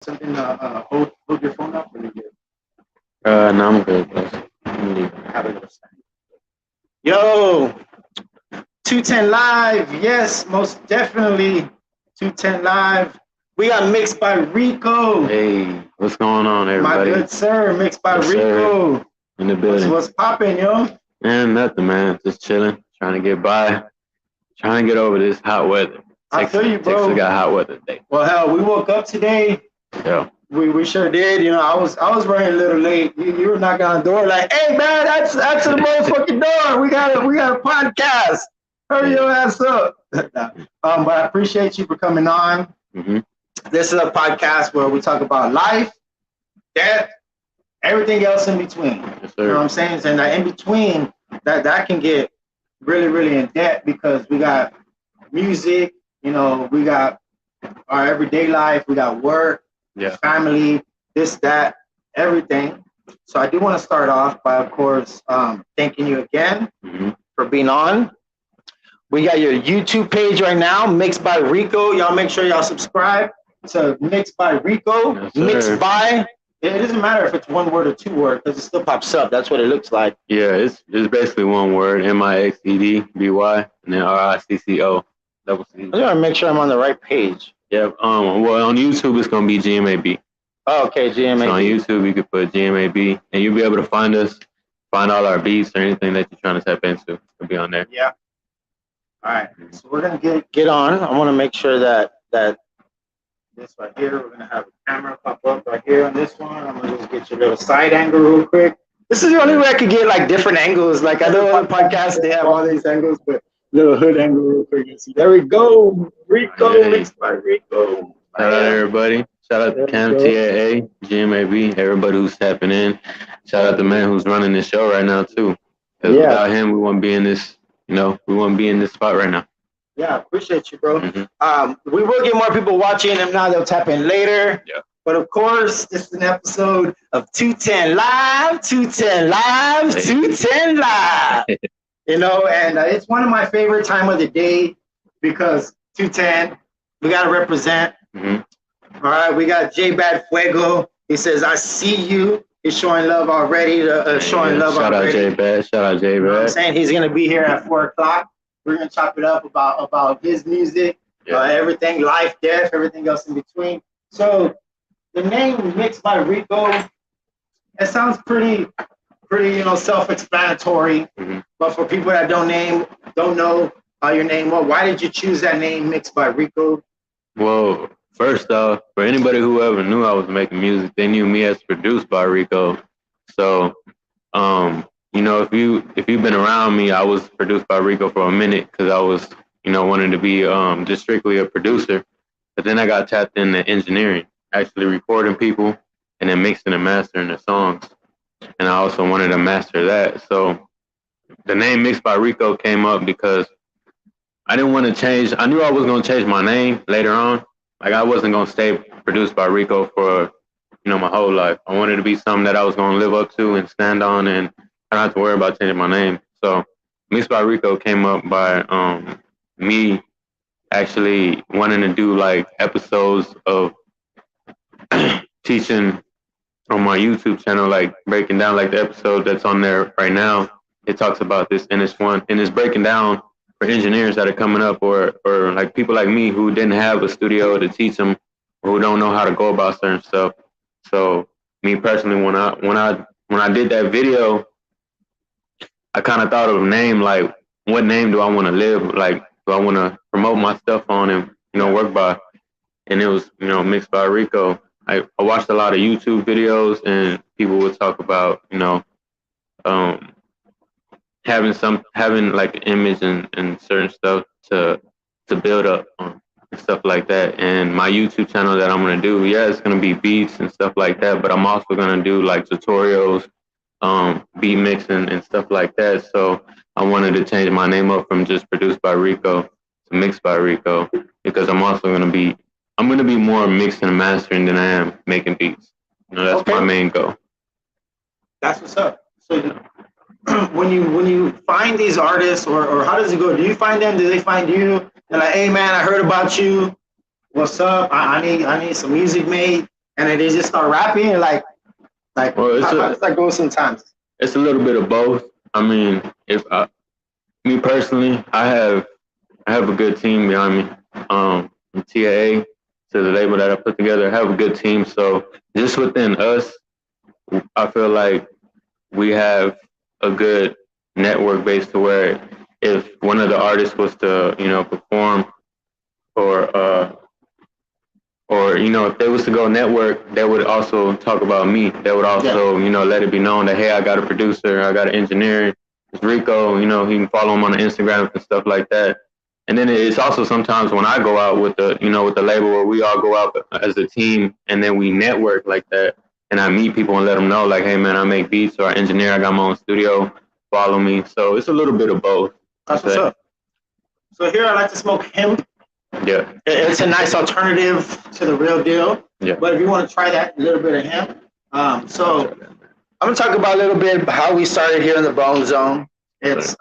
Something hold your phone up really good. No, I'm good, boss. I'm leaving. Have a little snack. Yo, 210 live. Yes, most definitely 210 live. We got Mixed by Rico. Hey, what's going on, My everybody? good sir, Mixed by Yes, sir. Rico. In the building. What's popping, yo? Man, nothing, man. Just chilling, trying to get by, trying to get over this hot weather. I feel you, bro. Texas got hot weather today. Well, hell, we woke up today. Yeah. We sure did. You know, I was running a little late. You were knocking on the door like, hey man, that's the motherfucking door. We got a podcast. Hurry your ass up. But I appreciate you for coming on. Mm-hmm. This is a podcast where we talk about life, death, everything else in between. Yes, You know what sir. I'm saying? And in between, that can get really, really in depth because we got music, you know, we got our everyday life, we got work, Yeah. family, this, that, everything. So I do want to start off by, of course, thanking you again Mm-hmm. for being on. We got your YouTube page right now, Mixed by Rico. Y'all make sure y'all subscribe to Mixed by Rico. Yes, sir. Mixed by. It doesn't matter if it's one word or two word because it still pops up. That's what it looks like. Yeah, it's basically one word: MixedBy, and then RICCO. Double C. I just want to make sure I'm on the right page. Yeah. Well, on YouTube it's gonna be GMAB. Oh, okay, GMA. So on YouTube you could put GMAB, and you'll be able to find us, find all our beats or anything that you're trying to tap into. It'll be on there. Yeah. All right. So we're gonna get on. I want to make sure that this right here, we're gonna have a camera pop up right here on this one. I'm gonna just get your little side angle real quick. This is the only way I could get like different angles. Like I know other podcasts they have all these angles, but little hood angle real quick. You see, there we go. Rico, Hey. Mixed by Rico. Shout out everybody. Shout out There to Cam we go. TAA, GMAB, everybody who's tapping in. Shout out the man who's running this show right now too. Because Yeah. without him, we wouldn't be in this. We wouldn't be in this spot right now. Yeah, appreciate you, bro. Mhm. We will get more people watching, and now they'll tap in later. Yeah. But of course, this is an episode of 210 Live, 210 Live, Hey. 210 Live. You know, and it's one of my favorite time of the day because 210, we got to represent. Mhm. All right, we got J Bad Fuego. He says, I see you. He's showing love already. Showing love Shout already. out J Bad. Shout out J You know what I'm Bad. saying? He's going to be here at 4 o'clock. We're going to chop it up about his music, Yeah. everything, life, death, everything else in between. So the name Mixed by Rico, it sounds pretty, self-explanatory. Mhm. But for people that don't know your name, why did you choose that name, Mixed by Rico? Well, first off, for anybody who ever knew I was making music, they knew me as produced by Rico. So, if you've been around me, I was produced by Rico for a minute because I was, wanting to be just strictly a producer. But then I got tapped into engineering, actually recording people and then mixing and mastering the songs. And I also wanted to master that. So the name Mixed by Rico came up because I didn't want to change. I knew I was going to change my name later on. Like I wasn't going to stay produced by Rico for, my whole life. I wanted to be something that I was going to live up to and stand on, and I don't have to worry about changing my name. So Mixed by Rico came up by me actually wanting to do like episodes of teaching on my YouTube channel, like breaking down like the episode that's on there right now. It talks about this in this one, and it's breaking down for engineers that are coming up or like people like me who didn't have a studio to teach them or who don't know how to go about certain stuff. So me personally, when I did that video, I kind of thought of a name, like what name do I want to live? Like, do I want to promote my stuff on and, work by? And it was, Mixed by Rico. I watched a lot of YouTube videos and people would talk about, having like an image and certain stuff to build up on and stuff like that. And my YouTube channel that I'm gonna do, it's gonna be beats and stuff like that, but I'm also gonna do like tutorials, beat mixing and stuff like that. So I wanted to change my name up from just produced by Rico to Mixed by Rico because I'm gonna be more mixing and mastering than I am making beats. That's Okay. my main goal. That's what's up. So when you find these artists, or how does it go? Do you find them? Do they find you? They're like, hey man, I heard about you. What's up? I need some music made. and then they just start rapping and Well, how does that go sometimes? it's a little bit of both. I mean, if me personally, I have a good team behind me. From TAA to the label that I put together, I have a good team. So just within us, I feel like we have a good network base to where if one of the artists was to, perform or if they was to go network, they would also talk about me. They would also, let it be known that, hey, I got a producer, I got an engineer, it's Rico, he can follow him on the Instagram and stuff like that. And then it's also sometimes when I go out with the label where we all go out as a team and then we network like that. And I meet people and let them know, like, hey, man, I make beats or I engineer, I got my own studio, follow me. So it's a little bit of both. That's what's up. So here I like to smoke hemp. Yeah. It's a nice alternative to the real deal. Yeah. But if you want to try that, a little bit of hemp. So I'm going to talk about a little bit how we started here in the BoneZone.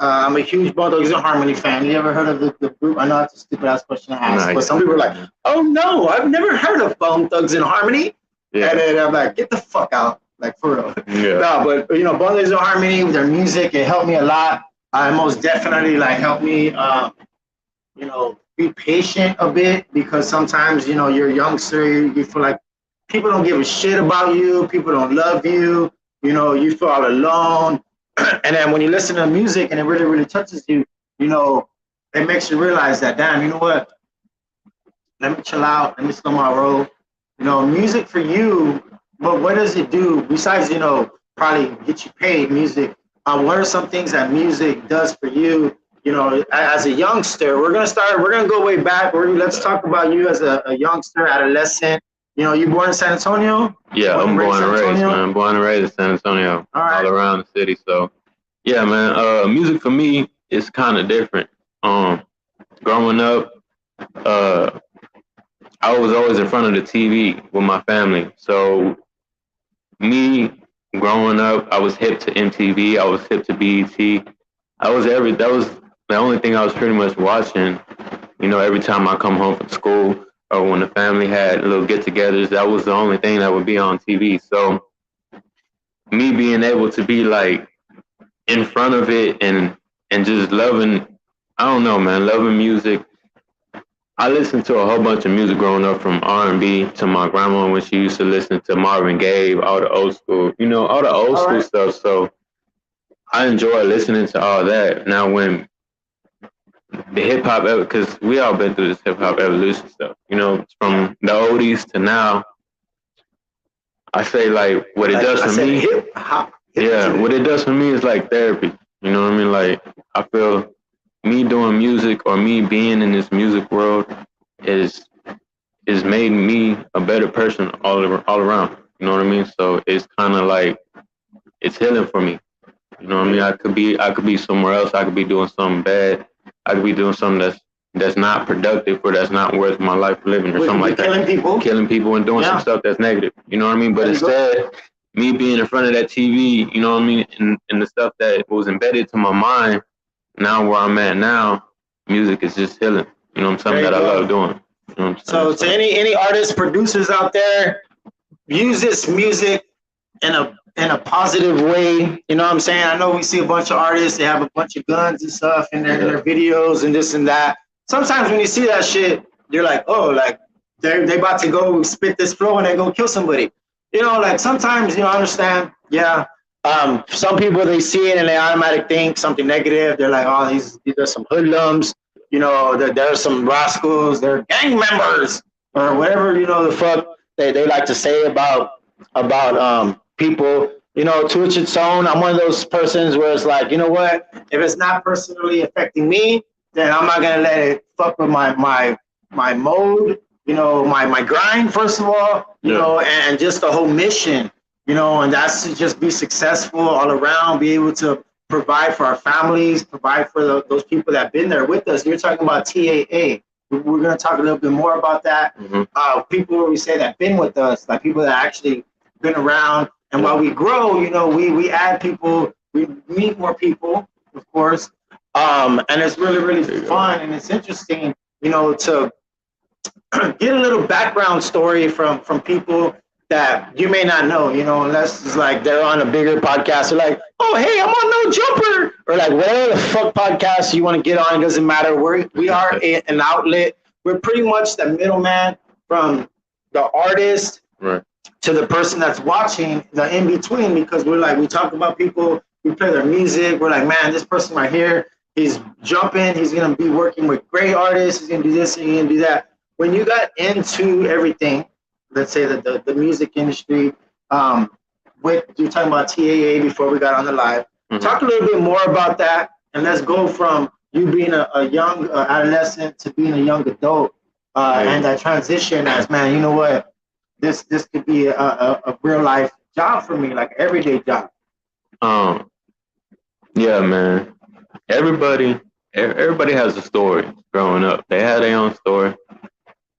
I'm a huge Bone Thugs and Harmony fan. You ever heard of the group? I know that's a stupid ass question to ask, but some people are like, "Oh no, I've never heard of Bone Thugs and Harmony." Yeah. And then I'm like, "Get the fuck out!" Like for real. Yeah. No, but Bone Thugs and Harmony, their music, it helped me a lot. It most definitely helped me, be patient a bit because sometimes you're a youngster, you feel like people don't give a shit about you, people don't love you, you feel all alone. And then when you listen to music and it really, really touches you, it makes you realize that, damn, you know what? Let me chill out. Let me slow my roll. Music for you, but what does it do besides, probably get you paid music? What are some things that music does for you? As a youngster, we're gonna go way back. Let's talk about you as a youngster, adolescent. You born in San Antonio? Yeah, I'm born and raised, man. I'm born and raised in San Antonio, all around the city. So, yeah, man. Music for me is kind of different. Growing up, I was always in front of the TV with my family. So, me growing up, I was hip to MTV. I was hip to BET. That was the only thing I was pretty much watching. Every time I come home from school, or when the family had little get-togethers, that was the only thing that would be on TV. So me being able to be in front of it and just loving, I don't know, man, loving music. I listened to a whole bunch of music growing up, from R&B to my grandma when she used to listen to Marvin Gaye, all the old school, all the old school stuff. So I enjoy listening to all that. Now when the hip hop, because we all been through this hip hop evolution stuff, from the oldies to now. I say what it does for me. Hip hop. What it does for me is therapy. You know what I mean? I feel me doing music or me being in this music world is made me a better person all around. You know what I mean? So it's kind of it's healing for me. You know what I mean? I could be somewhere else. I could be doing something bad. I could be doing something that's not productive or that's not worth my life living or something like that. Killing people and doing some stuff that's negative. You know what I mean? But instead, me being in front of that TV, you know what I mean, and the stuff that was embedded to my mind, now where I'm at now, music is just healing. You know what I'm saying? That I love doing. You know what I'm saying? So to any artists, producers out there, use this music in a positive way. You know what I'm saying? I know we see a bunch of artists, they have a bunch of guns and stuff in their videos and this and that. Sometimes when you see that shit, you're like, oh, they about to go spit this flow and then go kill somebody. Sometimes, I understand. Yeah. Some people, they see it and they automatically think something negative. They're like, oh, these are some hoodlums. There's some rascals. They're gang members or whatever, the fuck they like to say about people. To each its own. I'm one of those persons where it's like, you know what? If it's not personally affecting me, then I'm not gonna let it fuck with my mode, my grind, first of all, and just the whole mission, and that's to just be successful all around, be able to provide for our families, provide for those people that have been there with us. You're talking about TAA. We're gonna talk a little bit more about that. Mm-hmm. People we say that been with us, like people that actually been around. And while we grow, we add people, we meet more people, of course. And it's really, really fun and it's interesting, to get a little background story from people that you may not know, unless it's like they're on a bigger podcast. They're like, oh, hey, I'm on No Jumper, or like whatever the fuck podcast you want to get on. It doesn't matter. We are an outlet. We're pretty much the middleman from the artist Right. to the person that's watching, the in between, because we talk about people, we play their music. We're like, man, this person right here, he's jumping. He's gonna be working with great artists. He's gonna do this and he's gonna do that. When you got into everything, let's say that the music industry, with you're talking about TAA before we got on the live. Mhm. Talk a little bit more about that, and let's go from you being a young adolescent to being a young adult, and that transition as, man, you know what, this could be a real life job for me, like everyday job. Yeah, man. Everybody has a story growing up. They had their own story.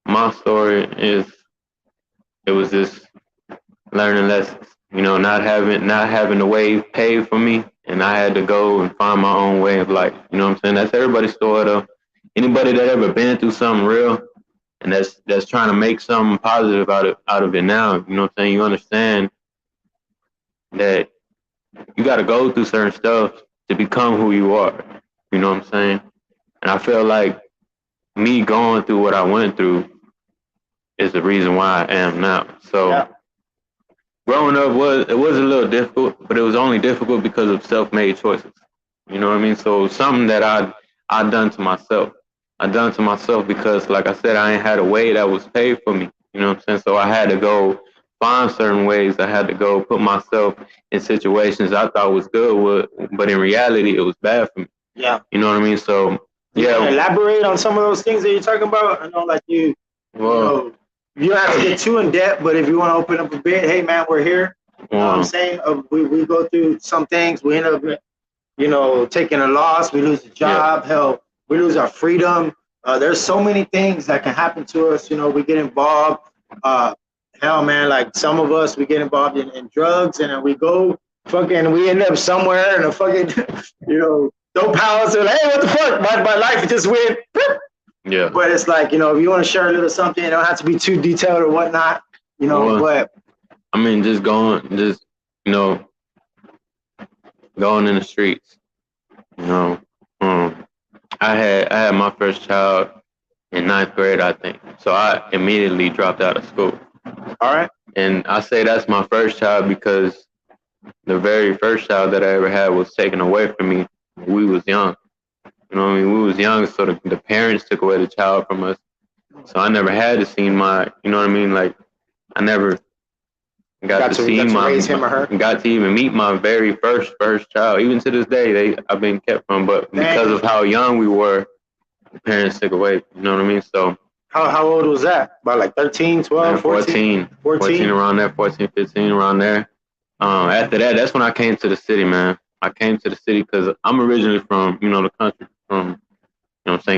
My story is, it was just learning lessons. Not having the wave paid for me, and I had to go and find my own way of life. You know what I'm saying? That's everybody's story, though. Anybody that ever been through something real and that's trying to make something positive out of it now. You know what I'm saying? You understand that you got to go through certain stuff to become who you are. You know what I'm saying? And I feel like me going through what I went through is the reason why I am now. So Yeah. growing up was a little difficult, but it was only difficult because of self-made choices. You know what I mean? So something that I done to myself. I done to myself because, like I said, I ain't had a way that was paid for me. You know what I'm saying? So I had to go find certain ways. I had to go put myself in situations I thought was good, but in reality, it was bad for me. Yeah. You know what I mean? So You yeah. can elaborate on some of those things that you're talking about. I know, like you know, you don't have to get too in depth, but if you want to open up a bit, hey man, we're here. You know what I'm saying? We go through some things. We end up, taking a loss. We lose a job. Yeah. Hell, we lose our freedom. There's so many things that can happen to us. We get involved. Hell, man, like some of us, we get involved in drugs, and then we go we end up somewhere in a fucking, dope house. And like, hey, what the fuck? My life just went. Yeah. But it's like, if you want to share a little something, it don't have to be too detailed or whatnot, but. I mean, going in the streets, I had my first child in 9th grade, I think. So I immediately dropped out of school. All right. And I say that's my first child because the very first child that I ever had was taken away from me when we was young. You know what I mean? We was young, so the parents took away the child from us. So I never had to see my, you know what I mean? Like, I never got to raise him or her. Got to even meet my very first child. Even to this day, I've been kept from. But because of how young we were, the parents took away. You know what I mean? So how old was that? About like 13, 12, 14? 14 around there, 14, 15 around there. After that, that's when I came to the city, man. I came to the city because I'm originally from, the country, from,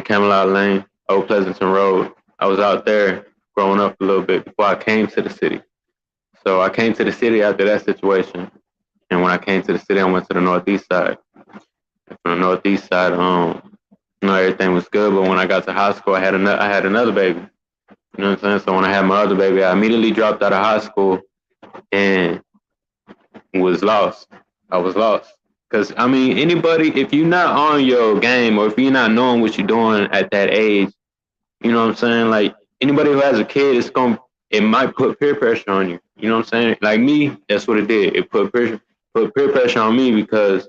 Camelot Lane, Old Pleasanton Road. I was out there growing up a little bit before I came to the city. So I came to the city after that situation. And when I came to the city, I went to the northeast side. And from the northeast side, everything was good. But when I got to high school, I had another baby. You know what I'm saying? So when I had my other baby, I immediately dropped out of high school and was lost. I was lost. Because, anybody, if you're not on your game or if you're not knowing what you're doing at that age, you know what I'm saying? Like, anybody who has a kid, it might put peer pressure on you. You know what I'm saying? Like me, that's what it did. It put peer pressure on me because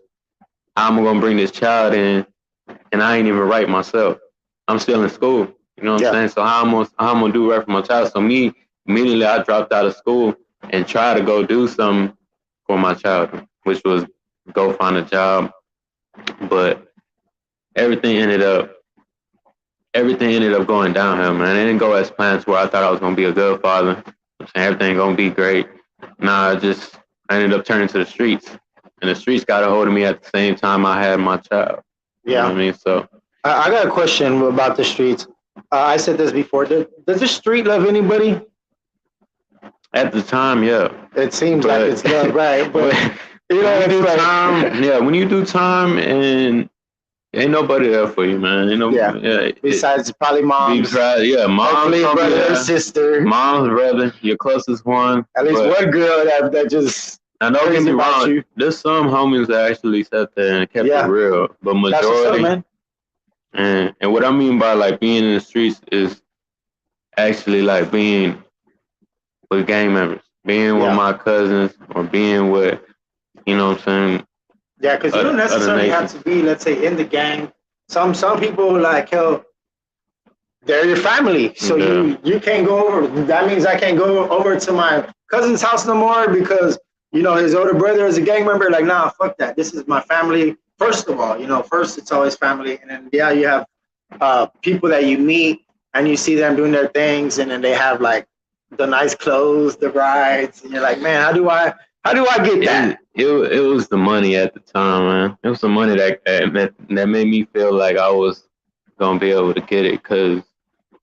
I'm going to bring this child in and I ain't even right myself. I'm still in school. You know what I'm saying? So how I'm going to do right for my child? So me, immediately I dropped out of school and tried to go do something for my child, which was go find a job. But everything ended up going downhill, man. It didn't go as planned where I thought I was going to be a good father. Everything going to be great. Nah, I ended up turning to the streets. And the streets got a hold of me at the same time I had my child. Yeah. You know what I mean? So I got a question about the streets. I said this before. Does the street love anybody? At the time, yeah. It seems like it's not right. But when you do time and Ain't nobody there for you, man. Ain't no, Besides probably be moms. proud. Yeah, mom's Hopefully gonna be brother or there. sister. Mom's brother, your closest one. At least But one girl that just I don't get crazy me about wrong. you. There's some homies that actually sat there and kept Yeah. it real, but That's what's up, majority. man. And what I mean by like being in the streets is actually like being with gang members, being with Yeah. my cousins, or being with, you know what I'm saying? Yeah, because you don't Other necessarily have nations. to be, let's say, in the gang. Some people like hell, they're your family, so Yeah. you can't go over. That means I can't go over to my cousin's house no more because his older brother is a gang member. Like, nah, fuck that. This is my family. First of all, first it's always family, and then you have people that you meet and you see them doing their things, and then they have like the nice clothes, the rides, and you're like, man, how do I get that? It was the money at the time, man. It was the money that made me feel like I was gonna be able to get it, because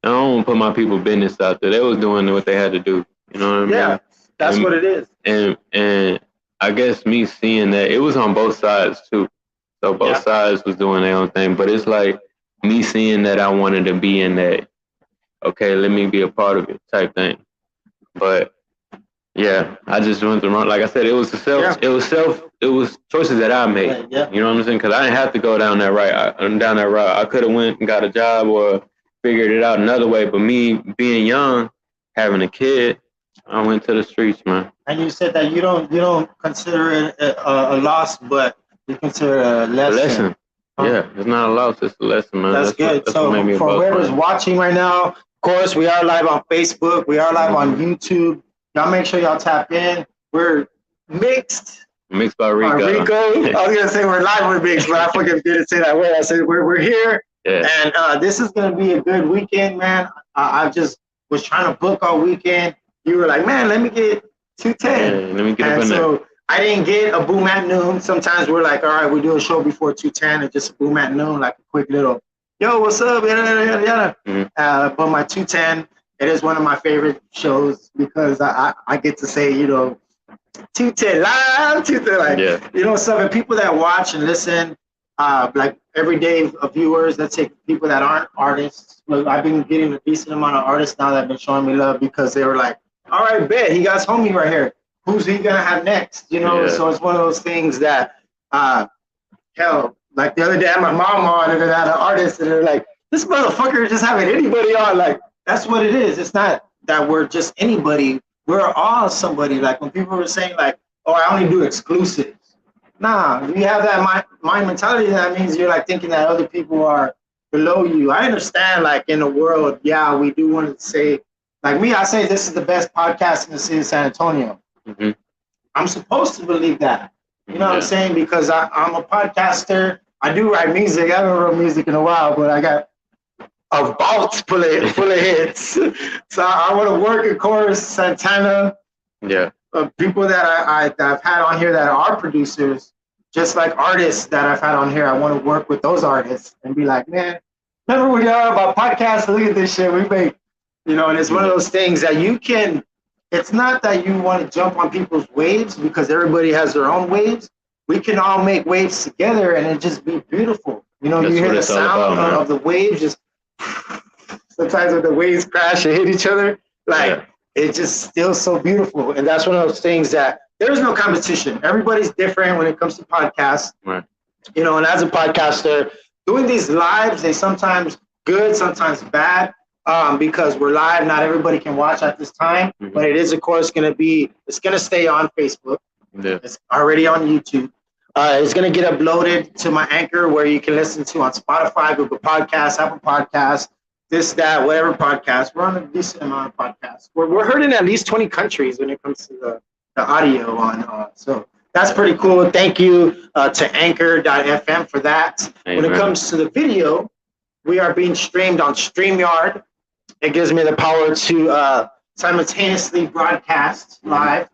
I don't want to put my people business out there. They was doing what they had to do. You know what I mean? Yeah, that's what it is. And I guess me seeing that, it was on both sides too. So both sides was doing their own thing. But it's like me seeing that I wanted to be in that, okay, let me be a part of it type thing. But yeah, I just went the wrong. Like I said, it was it was choices that I made. Yeah. You know what I'm saying? Because I didn't have to go down that route. I could have went and got a job or figured it out another way. But me being young, having a kid, I went to the streets, man. And you said that you don't consider it a loss, but you consider it a lesson. Yeah, it's not a loss, it's a lesson, man. That's good. So for whoever's watching right now, of course, we are live on Facebook. We are live on YouTube. Y'all make sure y'all tap in. We're mixed by Ricco. I was gonna say we're live with Mixed, but I fucking didn't say that way. I said we're here, and this is gonna be a good weekend, man. I just was trying to book all weekend. You were like, man, let me get 210. Yeah, let me get and so I didn't get a boom at noon. Sometimes we're like, all right, we do a show before 210 and just a boom at noon, like a quick little, yo, what's up? Yada, yada, yada. Mm-hmm. But my 210, it is one of my favorite shows because I get to say, 210 live, 210 like, stuff. And people that watch and listen, like everyday viewers, let's say people that aren't artists. Look, I've been getting a decent amount of artists now that have been showing me love because they were like, all right, bet he got his homie right here. Who's he gonna have next? So it's one of those things that, hell, like the other day I had my mom on and I had an artist and they're like, this motherfucker just having anybody on. Like, that's what it is. It's not that we're just anybody. We're all somebody. Like when people were saying like, oh, I only do exclusives. Nah, you have that mind mentality. That means you're like thinking that other people are below you. I understand like in the world, we do want to say, like me, I say this is the best podcast in the city of San Antonio. Mm-hmm. I'm supposed to believe that. You know what I'm saying? Because I'm a podcaster. I do write music. I haven't wrote music in a while, but I got a vault full of hits. So I want to work, of course, Santana. Yeah. People that I've had on here that are producers, just like artists that I've had on here. I want to work with those artists and be like, man, remember when y'all about podcasts? Look at this shit we make. And it's one of those things that you can, it's not that you want to jump on people's waves because everybody has their own waves. We can all make waves together and it just be beautiful. You hear the sound of the waves just, sometimes when the waves crash and hit each other, it just feels so beautiful. And that's one of those things that there's no competition. Everybody's different when it comes to podcasts. Right. And as a podcaster, doing these lives, they sometimes good, sometimes bad. Because we're live, not everybody can watch at this time, but it is, of course, it's going to stay on Facebook. Yeah. It's already on YouTube. It's going to get uploaded to my Anchor where you can listen to on Spotify, Google Podcasts, Apple Podcasts, this, that, whatever podcast. We're on a decent amount of podcasts. We're heard in at least 20 countries when it comes to the audio on. So that's pretty cool. Thank you to Anchor.fm for that. Amen. When it comes to the video, we are being streamed on StreamYard. It gives me the power to simultaneously broadcast live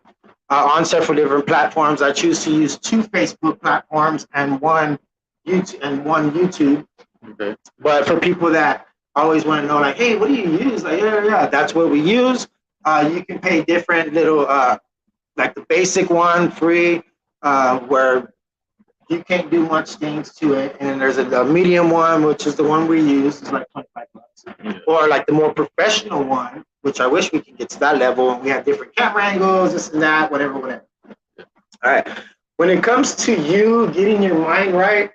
on several different platforms. I choose to use 2 Facebook platforms and one YouTube. Okay. But for people that always want to know, like, hey, what do you use? Like, that's what we use. You can pay different little, like the basic one, free, where you can't do much things to it. And then there's a medium one, which is the one we use, is like $25. Or like the more professional one, which I wish we could get to that level, and we have different camera angles, this and that, whatever. All right. When it comes to you getting your mind right,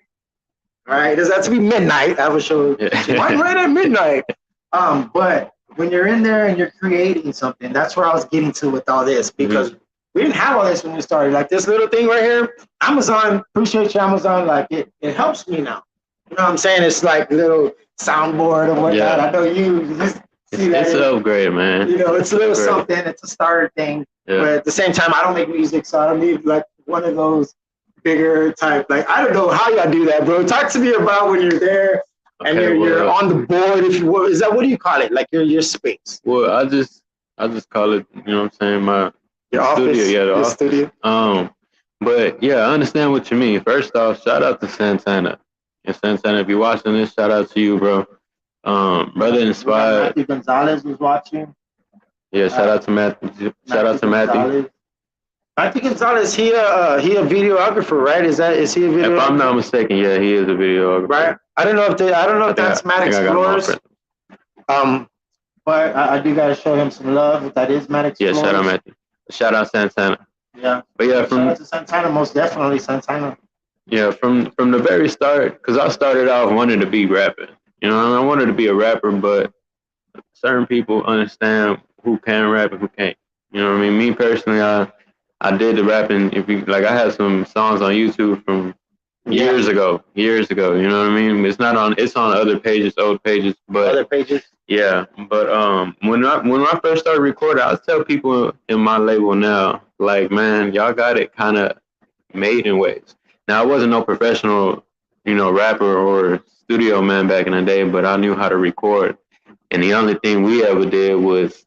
all right, it doesn't have to be midnight. I will show your mind right at midnight. But when you're in there and you're creating something, that's where I was getting to with all this, because we didn't have all this when we started. Like this little thing right here, Amazon, appreciate you, Amazon. Like it helps me now. You know what I'm saying? It's like a little soundboard or whatnot. Yeah. I know you just see that. It's an upgrade, man. You know, it's a little something. It's a starter thing. Yeah. But at the same time, I don't make music, so I don't need like one of those bigger type. Like, I don't know how y'all do that, bro. Talk to me about when you're there and you're on the board, if you will. Is that, what do you call it? Like your space? Well, I just call it, you know what I'm saying, your office, studio. Yeah, the office. Studio. But yeah, I understand what you mean. First off, shout out to Santana. And Santana, if you're watching this, shout out to you, bro. Brother inspired. Matthew Gonzalez was watching. Yeah, shout out to Matthew. Shout out to Matthew. Matthew Gonzalez, he a videographer, right? Is he a videographer? If I'm not mistaken, yeah, he is a videographer. Right. I don't know if that's Matt Explorers. But I do gotta show him some love. That is Matt Explorers. Yeah, shout out Matthew. Shout out Santana. Yeah. But yeah, shout out to Santana, most definitely Santana. Yeah, from the very start, because I started off wanting to be rapping. You know, I wanted to be a rapper, but certain people understand who can rap and who can't. You know what I mean? Me personally, I did the rapping. I had some songs on YouTube from years ago. You know what I mean? It's on other pages, old pages, but other pages. Yeah, but when I first started recording, I tell people in my label now, like, man, y'all got it kind of made in ways. Now, I wasn't no professional, rapper or studio man back in the day, but I knew how to record. And the only thing we ever did was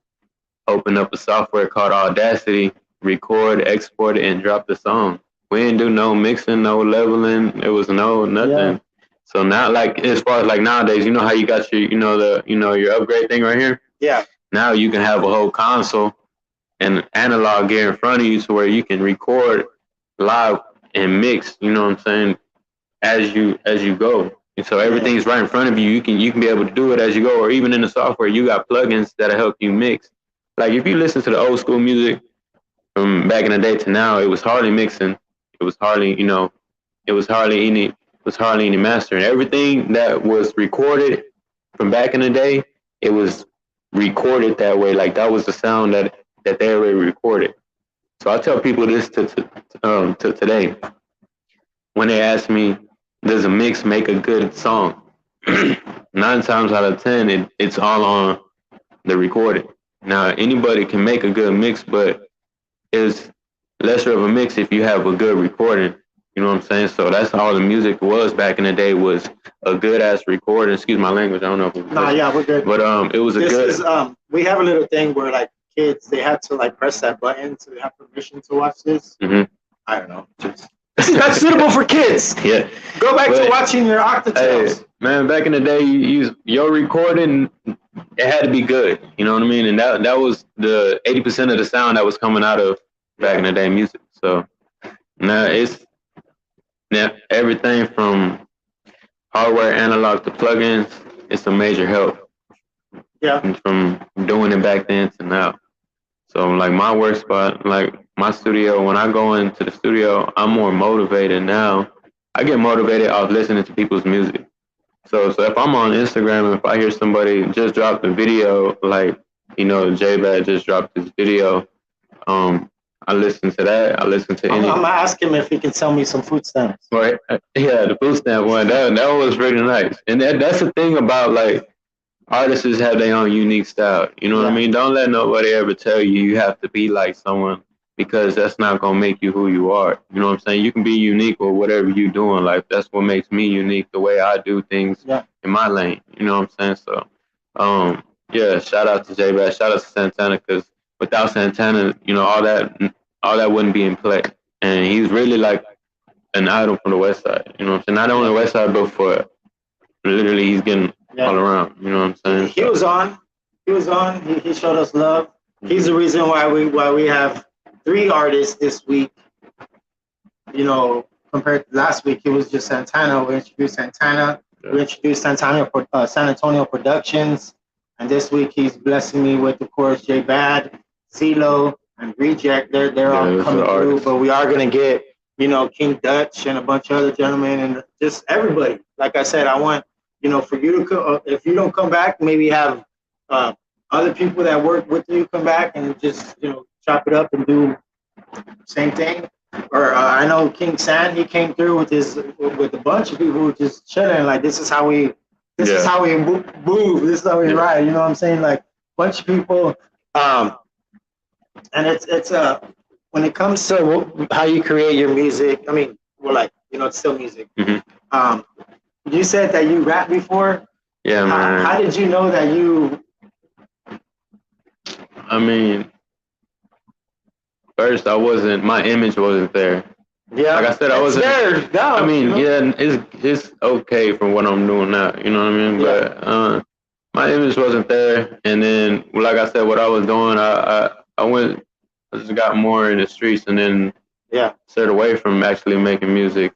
open up a software called Audacity, record, export it, and drop the song. We didn't do no mixing, no leveling. It was nothing. Yeah. So now, like, as far as like nowadays, you know how you got your, your upgrade thing right here? Yeah. Now you can have a whole console and analog gear in front of you, to where you can record live and mix. You know what I'm saying? As you go, and so everything's right in front of you. You can be able to do it as you go, or even in the software, you got plugins that'll help you mix. Like if you listen to the old school music from back in the day to now, it was hardly mixing. It was hardly, it was hardly any mastering. Everything that was recorded from back in the day, it was recorded that way. Like that was the sound that they already recorded. So I tell people this to today. When they ask me, does a mix make a good song? 9 times out of 10, it's all on the recording. Now, anybody can make a good mix, but it's lesser of a mix if you have a good recording. You know what I'm saying? So that's all the music was back in the day, was a good ass recording. Excuse my language. I don't know if it was. Nah, yeah, we're good. But it was we have a little thing where like kids, they have to like press that button so they have permission to watch this. Mm-hmm. I don't know. That's suitable for kids. Yeah. Go back to watching your Octotales. Hey, man, back in the day, your recording, it had to be good. You know what I mean? And that was the 80% of the sound that was coming out of back in the day music. So now it's everything from hardware, analog to plugins. It's a major help. Yeah. From doing it back then to now. So like my work spot, like my studio, when I go into the studio, I'm more motivated now. I get motivated off listening to people's music. So if I'm on Instagram and if I hear somebody just dropped a video, like, J-Bad just dropped this video, I listen to that. I listen to any. I'm gonna ask him if he can sell me some food stamps. Right. Yeah, the food stamp one. That was pretty nice. And that's the thing about like artists have their own unique style. You know what I mean? Don't let nobody ever tell you have to be like someone, because that's not gonna make you who you are. You know what I'm saying? You can be unique with whatever you do in life. That's what makes me unique, the way I do things in my lane. You know what I'm saying? So, shout out to J-Bad, shout out to Santana, because without Santana, all that wouldn't be in play. And he's really like an idol from the West Side. You know what I'm saying? Not only the West Side, but for literally he's getting all around. You know what I'm saying? He was on. He showed us love. He's the reason why we have 3 artists this week, compared to last week, it was just Santana. We introduced Santana. We introduced San Antonio Productions. And this week he's blessing me with, of course, J Bad, CeeLo, and Reject. They're all coming through. But we are gonna get, King Dutch and a bunch of other gentlemen and just everybody. Like I said, I want, for you to come. If you don't come back, maybe have other people that work with you come back and just chop it up and do same thing. Or I know King San, he came through with a bunch of people who just chilling. Like this is how we move. This is how we ride. You know what I'm saying? Like bunch of people. And it's when it comes to how you create your music. I mean, it's still music. Mm-hmm. You said that you rap before. Yeah, man. How did you know that you? I mean, first my image wasn't there. Yeah, like I said, I wasn't there. No, I mean, it's okay from what I'm doing now. You know what I mean? Yeah. But my image wasn't there, and then like I said, what I was doing, I just got more in the streets, and then stayed away from actually making music.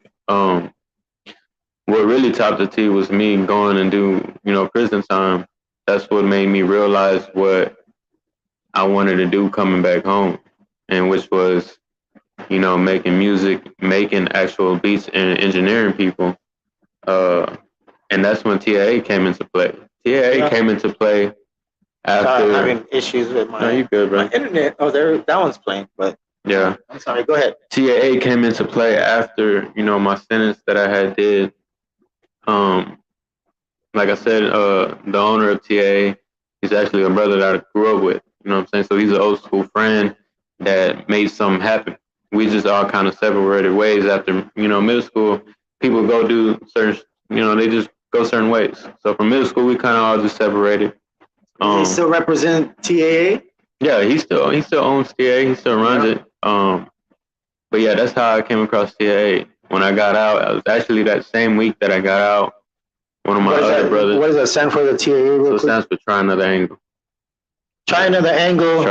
What really topped the T was me going and do prison time. That's what made me realize what I wanted to do coming back home, and which was making music, making actual beats, and engineering people. And that's when TAA came into play. TAA came into play after. I'm having issues with my. No, you good, bro. My internet. Oh, that one's playing, but. Yeah. I'm sorry. Go ahead. TAA came into play after my sentence that I had did. Like I said, the owner of TAA, he's actually a brother that I grew up with. You know what I'm saying? So he's an old school friend that made something happen. We just all kind of separated ways after, middle school. People go do certain, they just go certain ways. So from middle school, we kind of all just separated. He still represent TAA? Yeah, he still owns TAA. He still runs it. But yeah, that's how I came across TAA. When I got out, it was actually that same week that I got out. One of my other brothers. What does that stand for, the TAA? So it stands for Try Another Angle. Try Another Angle.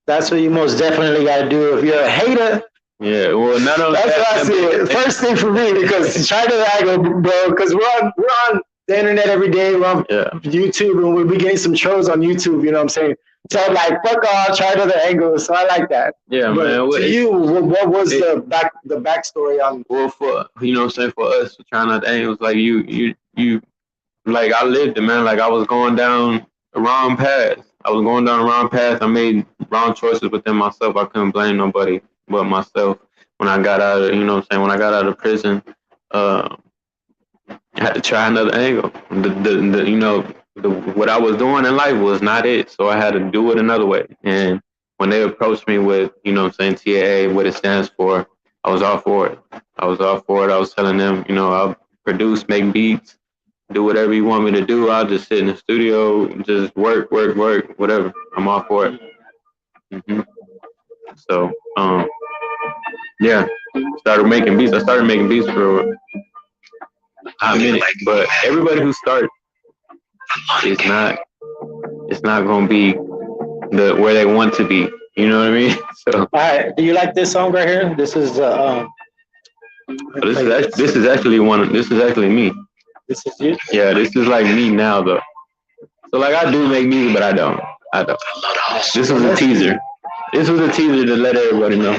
That's what you most definitely got to do if you're a hater. Yeah, well, not only that's what I see it. First thing for me, because Try Another Angle, bro, because we're on the internet every day. We're on YouTube, and we'll be getting some trolls on YouTube. You know what I'm saying? So like, fuck off, Try Another Angle. So I like that. Yeah, but man. To you, what was the backstory on? Well, for for us, Try Another Angle, was like you, like I lived it, man. Like I was going down the wrong path. I made wrong choices within myself. I couldn't blame nobody but myself. When I got out of, when I got out of prison, I had to try another angle. What I was doing in life was not it, so I had to do it another way. And when they approached me with, TAA, what it stands for, I was all for it. I was telling them, I'll produce, make beats, do whatever you want me to do. I'll just sit in the studio, just work, whatever. I'm all for it. Mm-hmm. So, started making beats. I started making beats for a minute, but everybody who starts it's not going to be where they want to be. You know what I mean? So, all right. Do you like this song right here? This is this is actually me. This is you? Yeah, this is like me now though. So like I do make music, but I don't. This was a teaser. This was a teaser to let everybody know.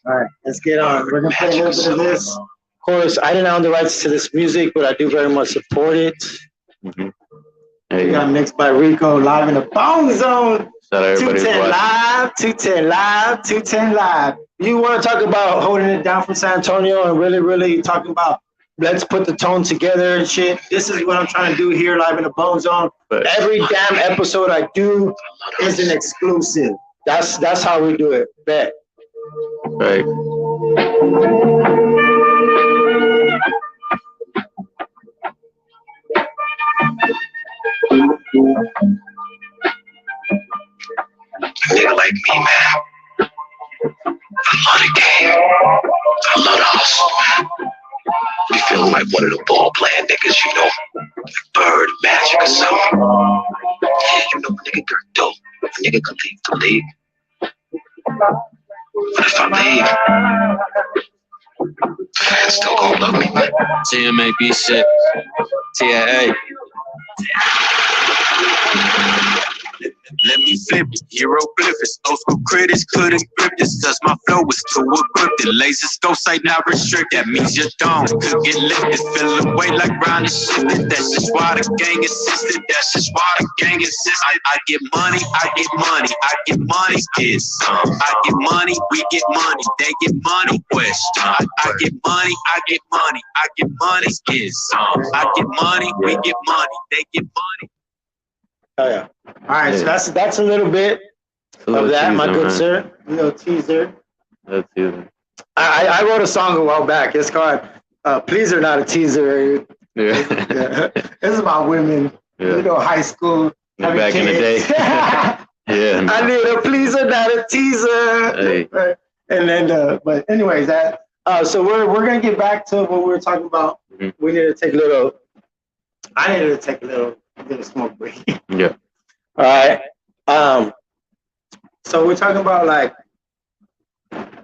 All right, let's get on. We're gonna play a little bit of this. Of course, I didn't own the rights to this music, but I do very much support it. Mm-hmm. We got MixedBy Ricco live in the BoneZone. 210 live. You want to talk about holding it down for San Antonio and really, really talking about let's put the tone together and shit. This is what I'm trying to do here live in the BoneZone. Every damn episode I do is an exclusive. That's how we do it. Bet. Right. Nigga like me, man. I love the game. I love the hustle, man. You feeling like one of the ball playing niggas, Bird, Magic, or something. Yeah, a nigga dirt dope. A nigga could leave the league. But if I leave, Fans still gonna love me, man. GMAB shit. TAA. Let me flip it, hieroglyphics. Old school critics couldn't grip this, cause my flow was too equipped. Laser scope sight not restrict, that means your dome could get lifted. Feel away like round and shifted. That's just why the gang insisted. That's just why the gang insisted. I get money, I get money, I get money, get some. I get money, we get money, they get money, question. I get money, I get money, I get money, get some. I get money, we get money, they get money. Oh yeah. All right, so that's a little bit of that, my good sir. A little teaser. That's teaser. I wrote a song a while back. It's called "Please Are Not a Teaser." Yeah. This is about women. Yeah. You know, high school. Back in the day. Yeah. No. I need a pleaser, not a teaser. Hey. Right. And then, but anyways, that. So we're gonna get back to what we were talking about. Mm-hmm. We need to take a little. I needed to take a little smoke break. Yeah. All right. So we're talking about like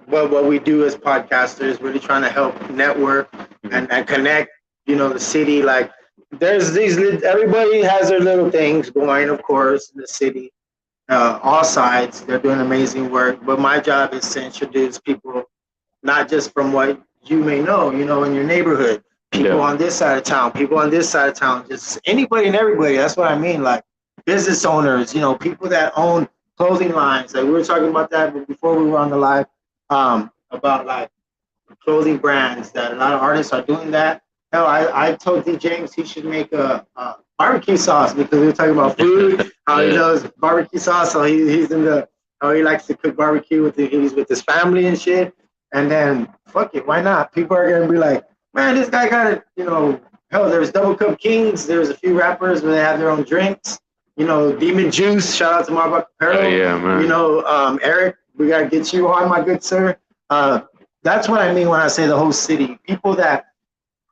what we do as podcasters, really trying to help network and connect, you know, the city. Like there's these, everybody has their little things going, of course, in the city, all sides. They're doing amazing work. But my job is to introduce people, not just from what you may know, you know, in your neighborhood, people on this side of town, people on this side of town, just anybody and everybody. That's what I mean. Like business owners, you know, people that own clothing lines. Like we were talking about that before we were on the live, about like clothing brands that a lot of artists are doing that. Hell, I told D James he should make a barbecue sauce because we were talking about food, how he does barbecue sauce. So he's in the, how he likes to cook barbecue he's with his family and shit. And then fuck it, why not? People are gonna be like, man, this guy got it, you know. Hell, there's Double Cup Kings. There's a few rappers where they have their own drinks. You know, Demon Juice. Shout out to Marbuck Apparel. Oh yeah, man. You know, Eric, we gotta get you on, my good sir. That's what I mean when I say the whole city. People that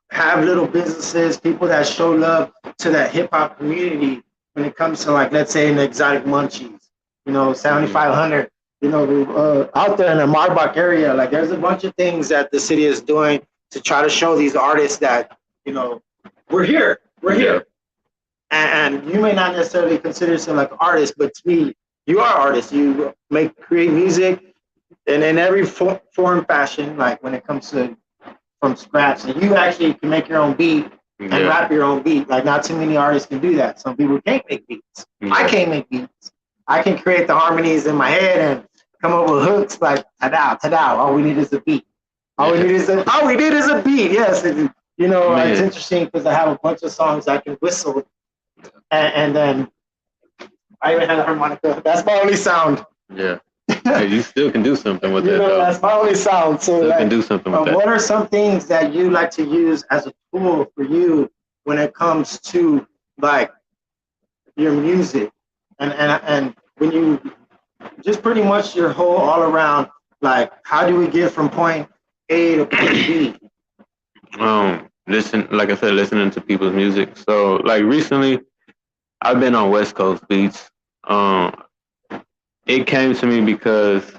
have little businesses, people that show love to that hip hop community when it comes to, like, let's say an Exotic Munchies, you know, 7500, you know, out there in the Marbach area. Like, there's a bunch of things that the city is doing to try to show these artists that, you know, we're here. And you may not necessarily consider yourself like an artist, but to me, you are artists. You create music, and in every form, fashion, like when it comes to from scratch, and you actually can make your own beat and rap your own beat. Like, not too many artists can do that. Some people can't make beats. I can't make beats. I can create the harmonies in my head and come up with hooks like ta-da. All we need is a beat. All we need is a beat. Yes, you know, it's interesting because I have a bunch of songs I can whistle, and then I even have a harmonica. That's my only sound. Yeah. Hey, you still can do something with You that, know, though. that's my only sound. So, Still like, can do something with that. what are some things that you like to use as a tool for you when it comes to, like, your music and when you just pretty much your whole all around, like, how do we get from point A to point B? Like I said, listening to people's music. So, like, recently, I've been on West Coast beats. It came to me because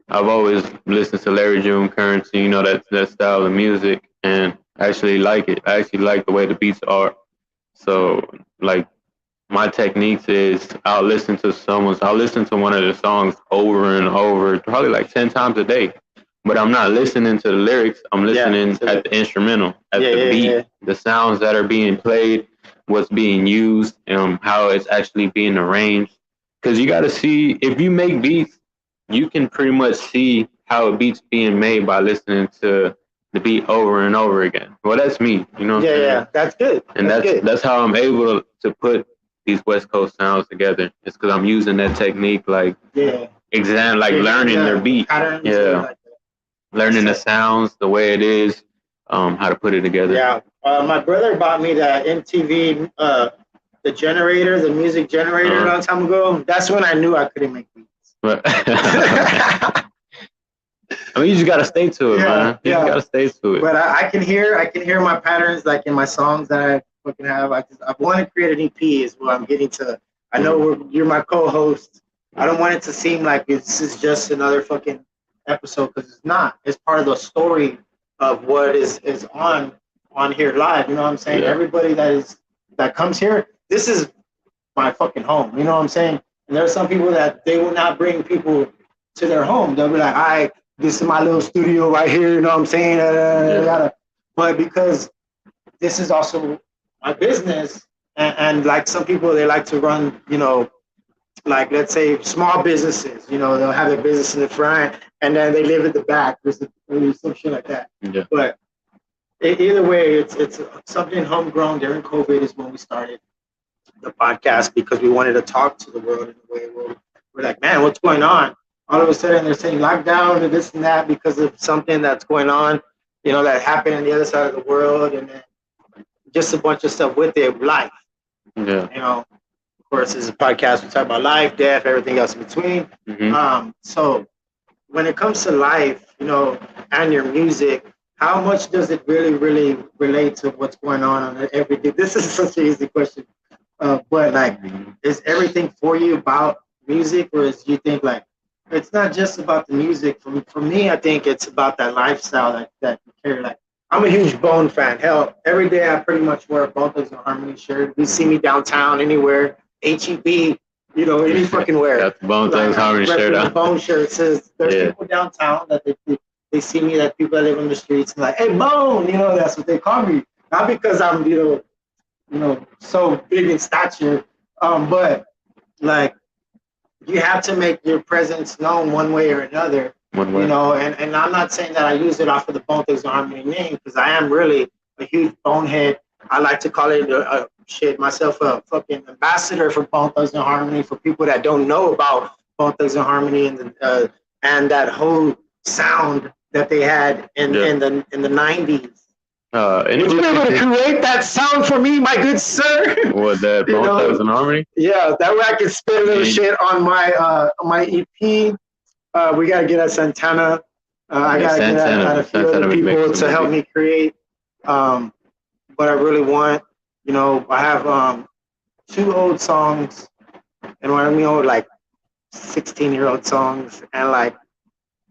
I've always listened to Larry June, Currency, you know, that style of music, and I actually like it. I actually like the way the beats are. So, like, my techniques is I'll listen to one of the songs over and over, probably like 10 times a day. But I'm not listening to the lyrics. I'm listening at the instrumental, at the beat, the sounds that are being played, what's being used, how it's actually being arranged. Because you got to see, if you make beats, you can pretty much see how a beat's being made by listening to the beat over and over again. Well, that's me, you know what I'm saying? Yeah, that's good. And that's how I'm able to put these West Coast sounds together. It's because I'm using that technique, like, learning their beat. Learning the sounds, the way it is, how to put it together. Yeah, my brother bought me the MTV, the generator, the music generator a long time ago. That's when I knew I couldn't make beats. I mean, you just gotta stay to it, man. You just gotta stay to it. But I can hear my patterns, like, in my songs that I fucking have. I want to create an EP is what I'm getting to. I know you're my co-host. I don't want it to seem like this is just another fucking episode, because it's not. It's part of the story of what is on here live. You know what I'm saying? Yeah. Everybody that comes here, this is my fucking home. You know what I'm saying? And there are some people that they will not bring people to their home. They'll be like, all right, this is my little studio right here. You know what I'm saying? But because this is also my business, and like some people, they like to run, like let's say small businesses. They'll have their business in the front, and then they live at the back. There's some shit like that. Yeah. But either way, it's something homegrown. During COVID is when we started the podcast because we wanted to talk to the world in a way where we're like, man, what's going on? All of a sudden they're saying lockdown and this and that because of something that's going on, that happened on the other side of the world, and then just a bunch of stuff with it, life. Yeah. Of course, this is a podcast. We talk about life, death, everything else in between. Mm-hmm. So when it comes to life, and your music, how much does it really, really relate to what's going on every day? This is such an easy question. But like, is everything for you about music, or is you think like it's not just about the music? For me, I think it's about that lifestyle that you carry. Like, I'm a huge Bone fan. Hell, every day I pretty much wear a BoneZone Harmony shirt. You see me downtown, anywhere, HEB, any fucking where. Got the BoneZone Harmony shirt on. Bone shirt says there's people downtown that they see me, that people that live on the streets and like, hey, Bone, that's what they call me. Not because I'm, so big in stature, but like you have to make your presence known one way or another. One way. And I'm not saying that I use it off of the BoneZone Harmony name, because I am really a huge bonehead. I like to call it myself a fucking ambassador for BoneZone Harmony, for people that don't know about BoneZone Harmony and that whole sound that they had in the 90s. Would you be able to create that sound for me, my good sir? What, that BoneZone Harmony? Yeah, that way I can spit a little shit on my EP. We gotta get at Santana. I gotta get at a few other people to help me create what I really want. I have 2 old songs, and when I mean old, like 16-year-old songs, and like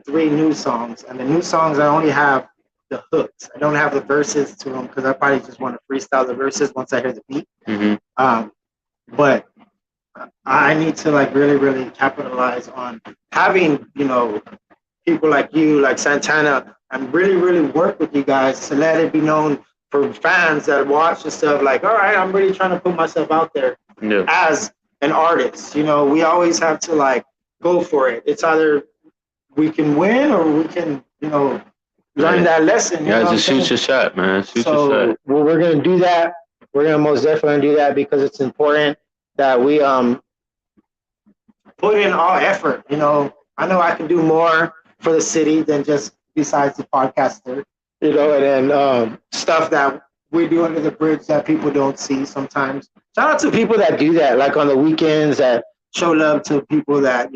3 new songs. And the new songs, I only have the hooks. I don't have the verses to them because I probably just want to freestyle the verses once I hear the beat. Mm-hmm. But I need to like really, really capitalize on having, people like you, like Santana, and really, really work with you guys to let it be known for fans that watch and stuff. Like, all right, I'm really trying to put myself out there as an artist. We always have to like go for it. It's either we can win or we can, learn that lesson. Just shoot your shot, man. Shoot your shot. Well, we're gonna do that. We're gonna most definitely do that because it's important that we put in all effort. I know I can do more for the city than just besides the podcaster. And then stuff that we do under the bridge that people don't see sometimes. Shout out to people that do that, like on the weekends, that show love to people that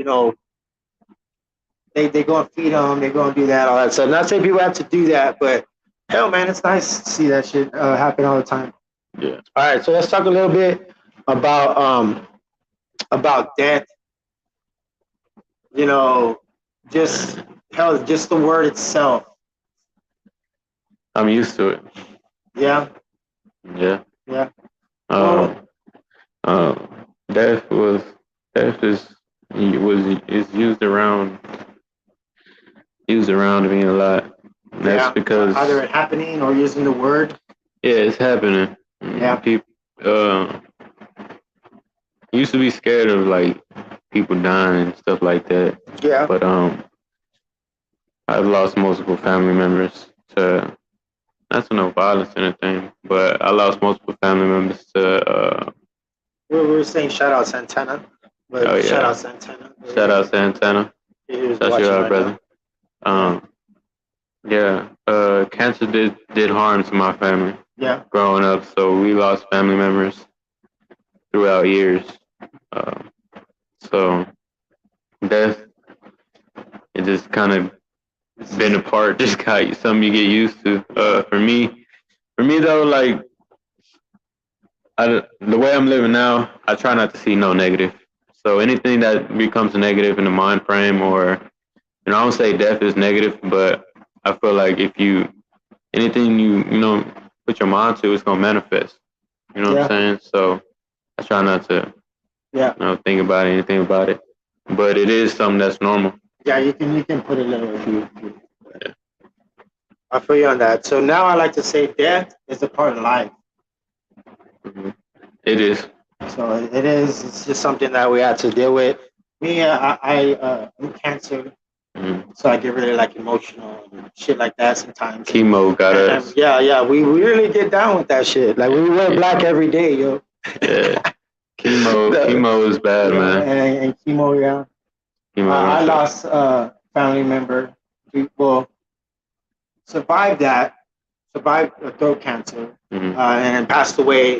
they go and feed them, they go and do that, all that stuff. Not saying people have to do that, but hell, man, it's nice to see that shit happen all the time. Yeah. All right, so let's talk a little bit about death. Just the word itself. I'm used to it. Yeah. Yeah. Yeah. Death is used around me a lot. That's because either it happening or using the word. Yeah, it's happening. Yeah. People used to be scared of like people dying and stuff like that. Yeah. But I've lost multiple family members to not to no violence or anything, but I lost multiple family members to we were saying shout out Santana. But shout out Santana. Shout out Santana. Shout you out, brother. Cancer did harm to my family. Yeah. Growing up, so we lost family members throughout years. So death, it just kind of been a part, just got something you get used to. For me though, like the way I'm living now, I try not to see no negative. So anything that becomes negative in the mind frame, or I don't say death is negative, but I feel like if you anything you put your mind to, it's gonna manifest. You know what I'm saying? So I try not to think about anything about it, but it is something that's normal. Yeah, you can put a little if you. Yeah. I feel you on that. So now I like to say death is a part of life. Mm-hmm. It is. So it is. It's just something that we have to deal with. Me, I'm cancer, so I get really like emotional and shit like that sometimes. Chemo got us. Yeah. We really get down with that shit. Like we wear black every day, yo. Yeah. Chemo is bad, man. And chemo, yeah. I lost a family member. Well, survived throat cancer, and passed away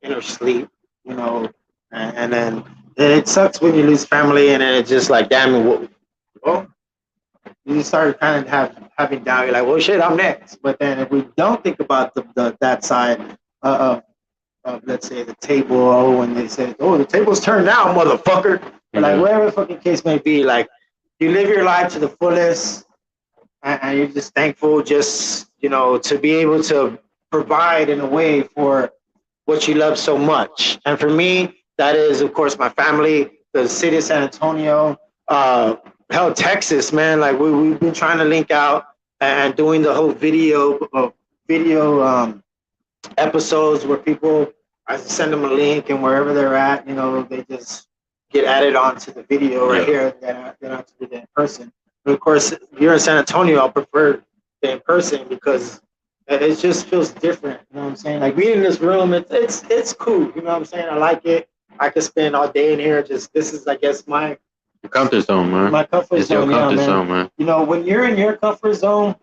in her sleep. And then it sucks when you lose family, and then it's just like, damn, well, you start kind of having doubt. You're like, well, shit, I'm next. But then if we don't think about that side of let's say the table, when they say, oh, the table's turned now, motherfucker. But like whatever the fucking case may be, like you live your life to the fullest, and you're just thankful just to be able to provide in a way for what you love so much. And for me, that is, of course, my family, the city of San Antonio, hell, Texas, man. Like we've been trying to link out and doing the whole video episodes where people, I send them a link, and wherever they're at, they just get added onto the video right here. They don't have to do that in person. But of course, if you're in San Antonio, I'll prefer the in person because it just feels different. You know what I'm saying? Like being in this room, it's cool. You know what I'm saying? I like it. I could spend all day in here. This is, I guess, my comfort zone, man. My comfort zone. Your comfort zone, man. When you're in your comfort zone,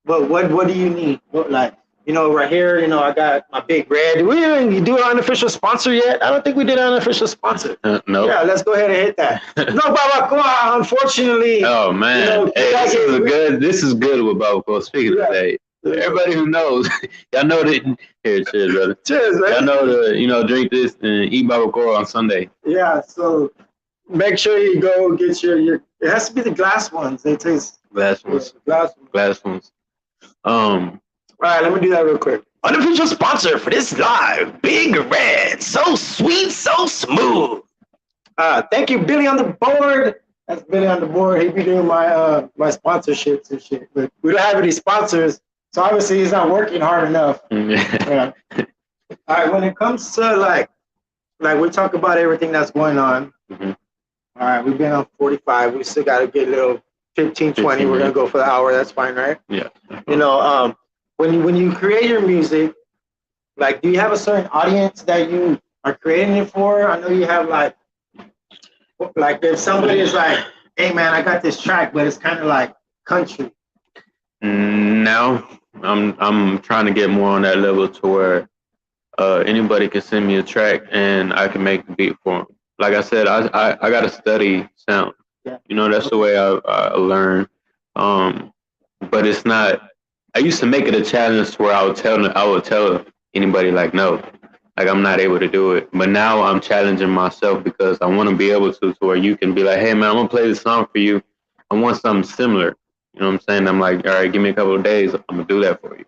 but what do you need? Right here, I got my Big Red. We didn't do an unofficial sponsor yet. I don't think we did an unofficial sponsor. No. Yeah, let's go ahead and hit that. No, Babacoa, unfortunately. Oh man, this is good with Babacoa. Speaking of that, everybody who knows, y'all know that. Here, cheers, brother. Cheers, man. Y'all know to drink this and eat Babacoa on Sunday. Yeah, so make sure you go get your. It has to be the glass ones. They taste glass ones. Glass ones. All right, let me do that real quick. Unofficial sponsor for this live, Big Red. So sweet, so smooth. Thank you, Billy on the board. That's Billy on the board. He be doing my my sponsorships and shit. But we don't have any sponsors, so obviously he's not working hard enough. Yeah. All right, when it comes to like we talk about everything that's going on. All right, we've been on 45. We still got to get a little 15, 20. We're gonna go for the hour. That's fine, right? Yeah. When you create your music, like, do you have a certain audience that you are creating it for? I know you have like if somebody is like, hey man, I got this track, but it's kind of like country. No, I'm trying to get more on that level to where anybody can send me a track and I can make the beat for them. Like I said, I got to study sound. Yeah. That's the way I learn. But it's not. I used to make it a challenge to where I would tell anybody like no, like I'm not able to do it. But now I'm challenging myself because I want to be able to where you can be like, hey man, I'm gonna play this song for you. I want something similar. You know what I'm saying? I'm like, all right, give me a couple of days. I'm gonna do that for you.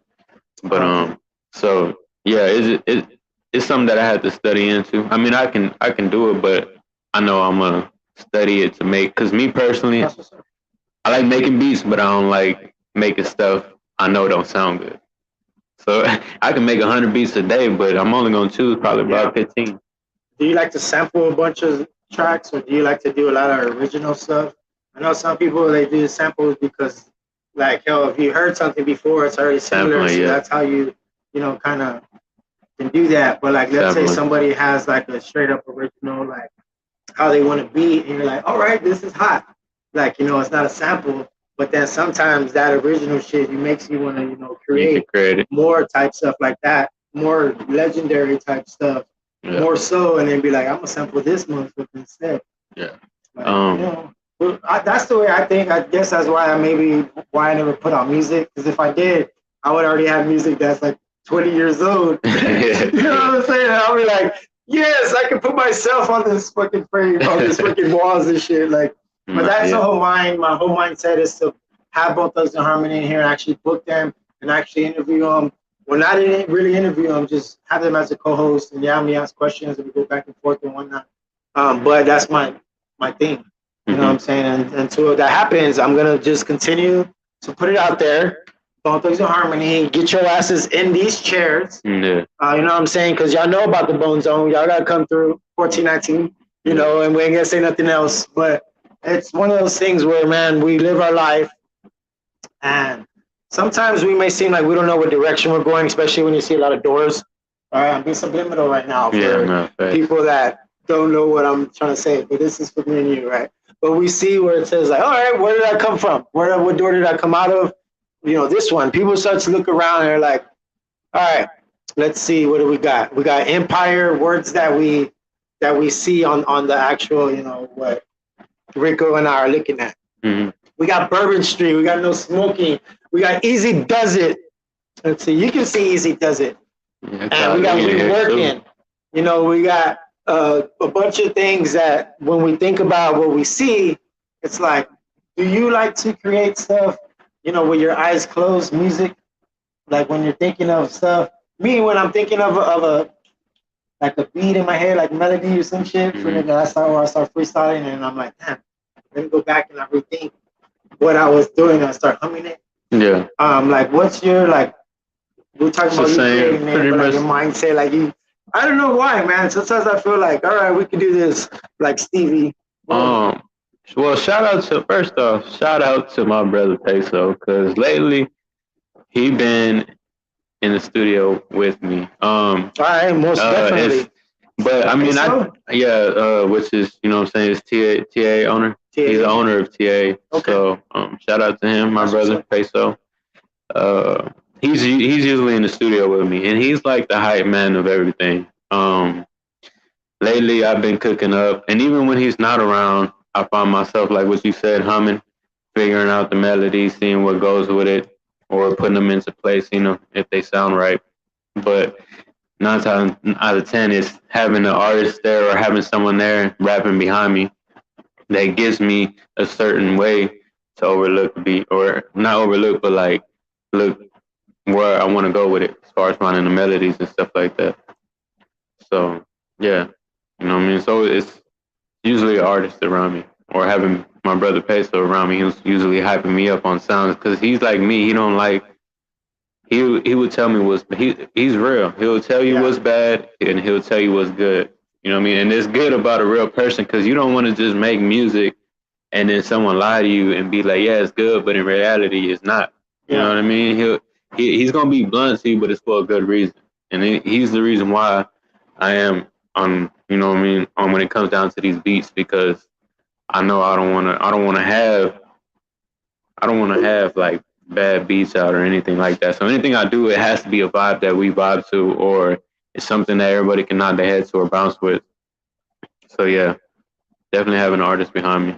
But so yeah, it's something that I had to study into. I mean, I can do it, but I know I'm gonna study it to make. Cause me personally, I like making beats, but I don't like making stuff I know don't sound good. So I can make 100 beats a day, but I'm only gonna choose probably about 15. Do you like to sample a bunch of tracks, or do you like to do a lot of original stuff? I know some people, they do samples because, like, hell, if you heard something before, it's already similar, so that's how you kind of can do that. But like, let's say somebody has like a straight up original, like how they want to be, and you're like, all right, this is hot. Like, it's not a sample. But then sometimes that original shit makes you want to, create more type stuff like that, more legendary type stuff, more so, and then be like, I'm gonna sample this motherfucker instead. Yeah. Like, that's the way I think. I guess that's why I never put out music. Because if I did, I would already have music that's like 20 years old. You know what I'm saying? I'll be like, yes, I can put myself on this fucking frame, on this fucking walls and shit, like. But that's the whole mind. My whole mindset is to have both those in harmony in here and actually book them and actually interview them. Well, not really interview them, just have them as a co-host and me ask questions and we go back and forth and whatnot. But that's my thing. You know what I'm saying? And until that happens, I'm gonna just continue to put it out there. Bone Thugs and Harmony, get your asses in these chairs. Yeah. You know what I'm saying? Because y'all know about the BoneZone. Y'all gotta come through 1419. You know, and we ain't gonna say nothing else. But it's one of those things where, man, we live our life, and sometimes we may seem like we don't know what direction we're going, especially when you see a lot of doors. All right, I'm being subliminal right now for people that don't know what I'm trying to say, but this is for me and you, right? But we see where it says like, all right, where did I come from? What door did I come out of? You know, this one. People start to look around and they're like, all right, let's see, what do we got? We got empire, words that we see on the actual, you know, what Ricco and I are looking at. We got Bourbon Street, we got No Smoking, we got Easy Does It. Let's see, you can see Easy Does It. And we got We Working. You know, we got a bunch of things that when we think about what we see, it's like, do you like to create stuff, you know, with your eyes closed, music? Like when you're thinking of stuff. Me, when I'm thinking of a like a beat in my head, like melody or some shit, I start freestyling and I'm like, damn, let me go back and I rethink what I was doing and I start humming it. Yeah. Like what's your like we're talking about you creating it, but like your mindset, like you I don't know why, man. Sometimes I feel like, all right, we can do this like Stevie. Well, shout out to my brother Peso, because lately he been in the studio with me. All right, most definitely. But I mean, which is, you know what I'm saying, is TA owner. He's the owner of TA. Okay. So shout out to him, my brother Peso. He's usually in the studio with me, and he's like the hype man of everything. Lately I've been cooking up, and even when he's not around, I find myself, like what you said, humming, figuring out the melody, seeing what goes with it, or putting them into place, you know, if they sound right. But 9 times out of 10 is having an artist there or having someone there rapping behind me that gives me a certain way to overlook the beat, or not overlook, but like look where I want to go with it as far as finding the melodies and stuff like that. So yeah, you know what I mean? So it's usually an artist around me, or having my brother Peso around me. He was usually hyping me up on sounds, because he's like me. He don't like. He would tell me he's real. He'll tell you what's bad, and he'll tell you what's good. You know what I mean? And it's good about a real person, because you don't want to just make music and then someone lie to you and be like, yeah, it's good, but in reality, it's not. You know what I mean? He's gonna be blunt to you, but it's for a good reason, and he's the reason why I am on. You know what I mean? On when it comes down to these beats, because I know I don't want to have like bad beats out or anything like that. So anything I do, it has to be a vibe that we vibe to, or it's something that everybody can nod their head to or bounce with. So yeah, definitely have an artist behind me.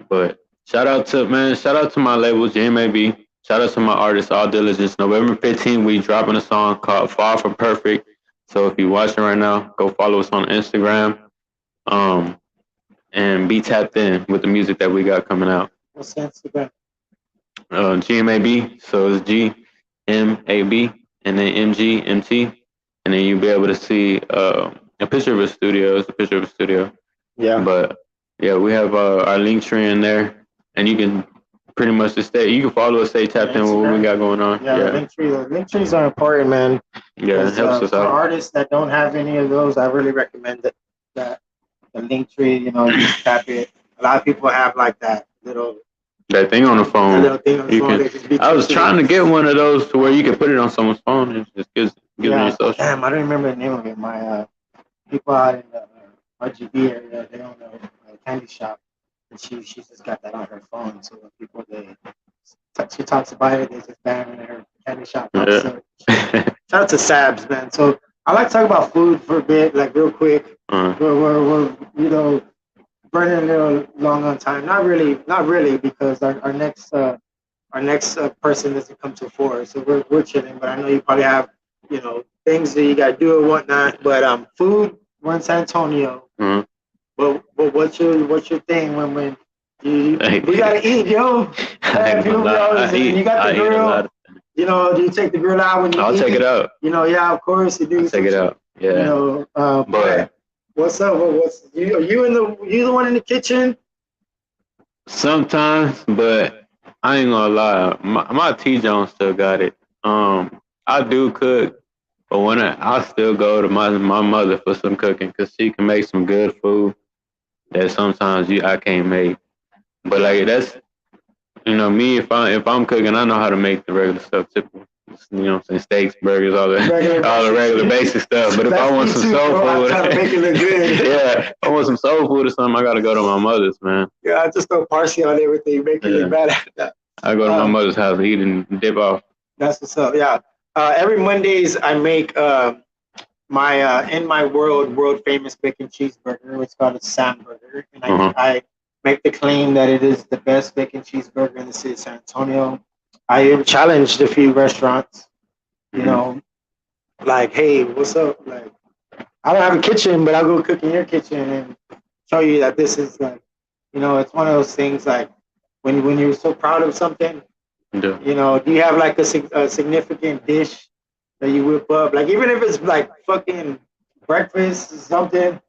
But shout out to my label, JMAB. Shout out to my artist, All Diligence. November 15th, we dropping a song called Far From Perfect. So if you're watching right now, go follow us on Instagram. And be tapped in with the music that we got coming out. What's Instagram? GMAB. So it's GMAB and then MGMT. And then you'll be able to see a picture of a studio. It's a picture of a studio. Yeah. But yeah, we have our link tree in there, and you can pretty much just you can follow us, stay tapped in with what we got going on. Yeah, the link trees are important, man. Yeah, it helps us out. For artists that don't have any of those, I really recommend that the link tree, you know, you tap it. A lot of people have like that thing on the phone. I was trying to get one of those to where you can put it on someone's phone and just gives you social. Damn, I don't remember the name of it. My people out in the RGB area, they own a candy shop, and she just got that on her phone. So when people she talks about it, they just bang in her candy shop. Yeah. So, shout out to Sabs, man. So I like to talk about food for a bit, like real quick. We're you know, burning a little long on time. Not really, because our next person doesn't come till 4, so we're chilling. But I know you probably have, you know, things that you gotta do and whatnot. But food, we're in San Antonio. Mm-hmm. But what's your thing when we gotta eat, yo? You got the grill. You know, do you take the grill out when you I'll eat take it out. You know, yeah, of course you do. Take it out. Yeah. You know, But what's up? What's you? Are you the one in the kitchen? sometimes, but I ain't gonna lie, my T Jones still got it. I do cook, but when I still go to my mother for some cooking because she can make some good food that sometimes I can't make. But like that's me if I'm cooking, I know how to make the regular stuff, typical. What I'm saying, steaks, burgers, all the all the regular basic stuff. But if I want some soul food, I'm trying to make it look good. yeah, if I want some soul food or something, I gotta go to my mother's, man. Yeah, I just go parsley on everything, make it look bad at that. I go to my mother's house, eat and dip off. That's what's up. Yeah. Every Mondays I make my in my world famous bacon cheeseburger. It's called a Sam Burger, and I make the claim that it is the best bacon cheeseburger in the city of San Antonio. I have challenged a few restaurants, you know, like, hey, what's up? Like, I don't have a kitchen, but I'll go cook in your kitchen and show you that this is like, it's one of those things like when you're so proud of something, do you have like a significant dish that you whip up? Like, even if it's like fucking breakfast or something,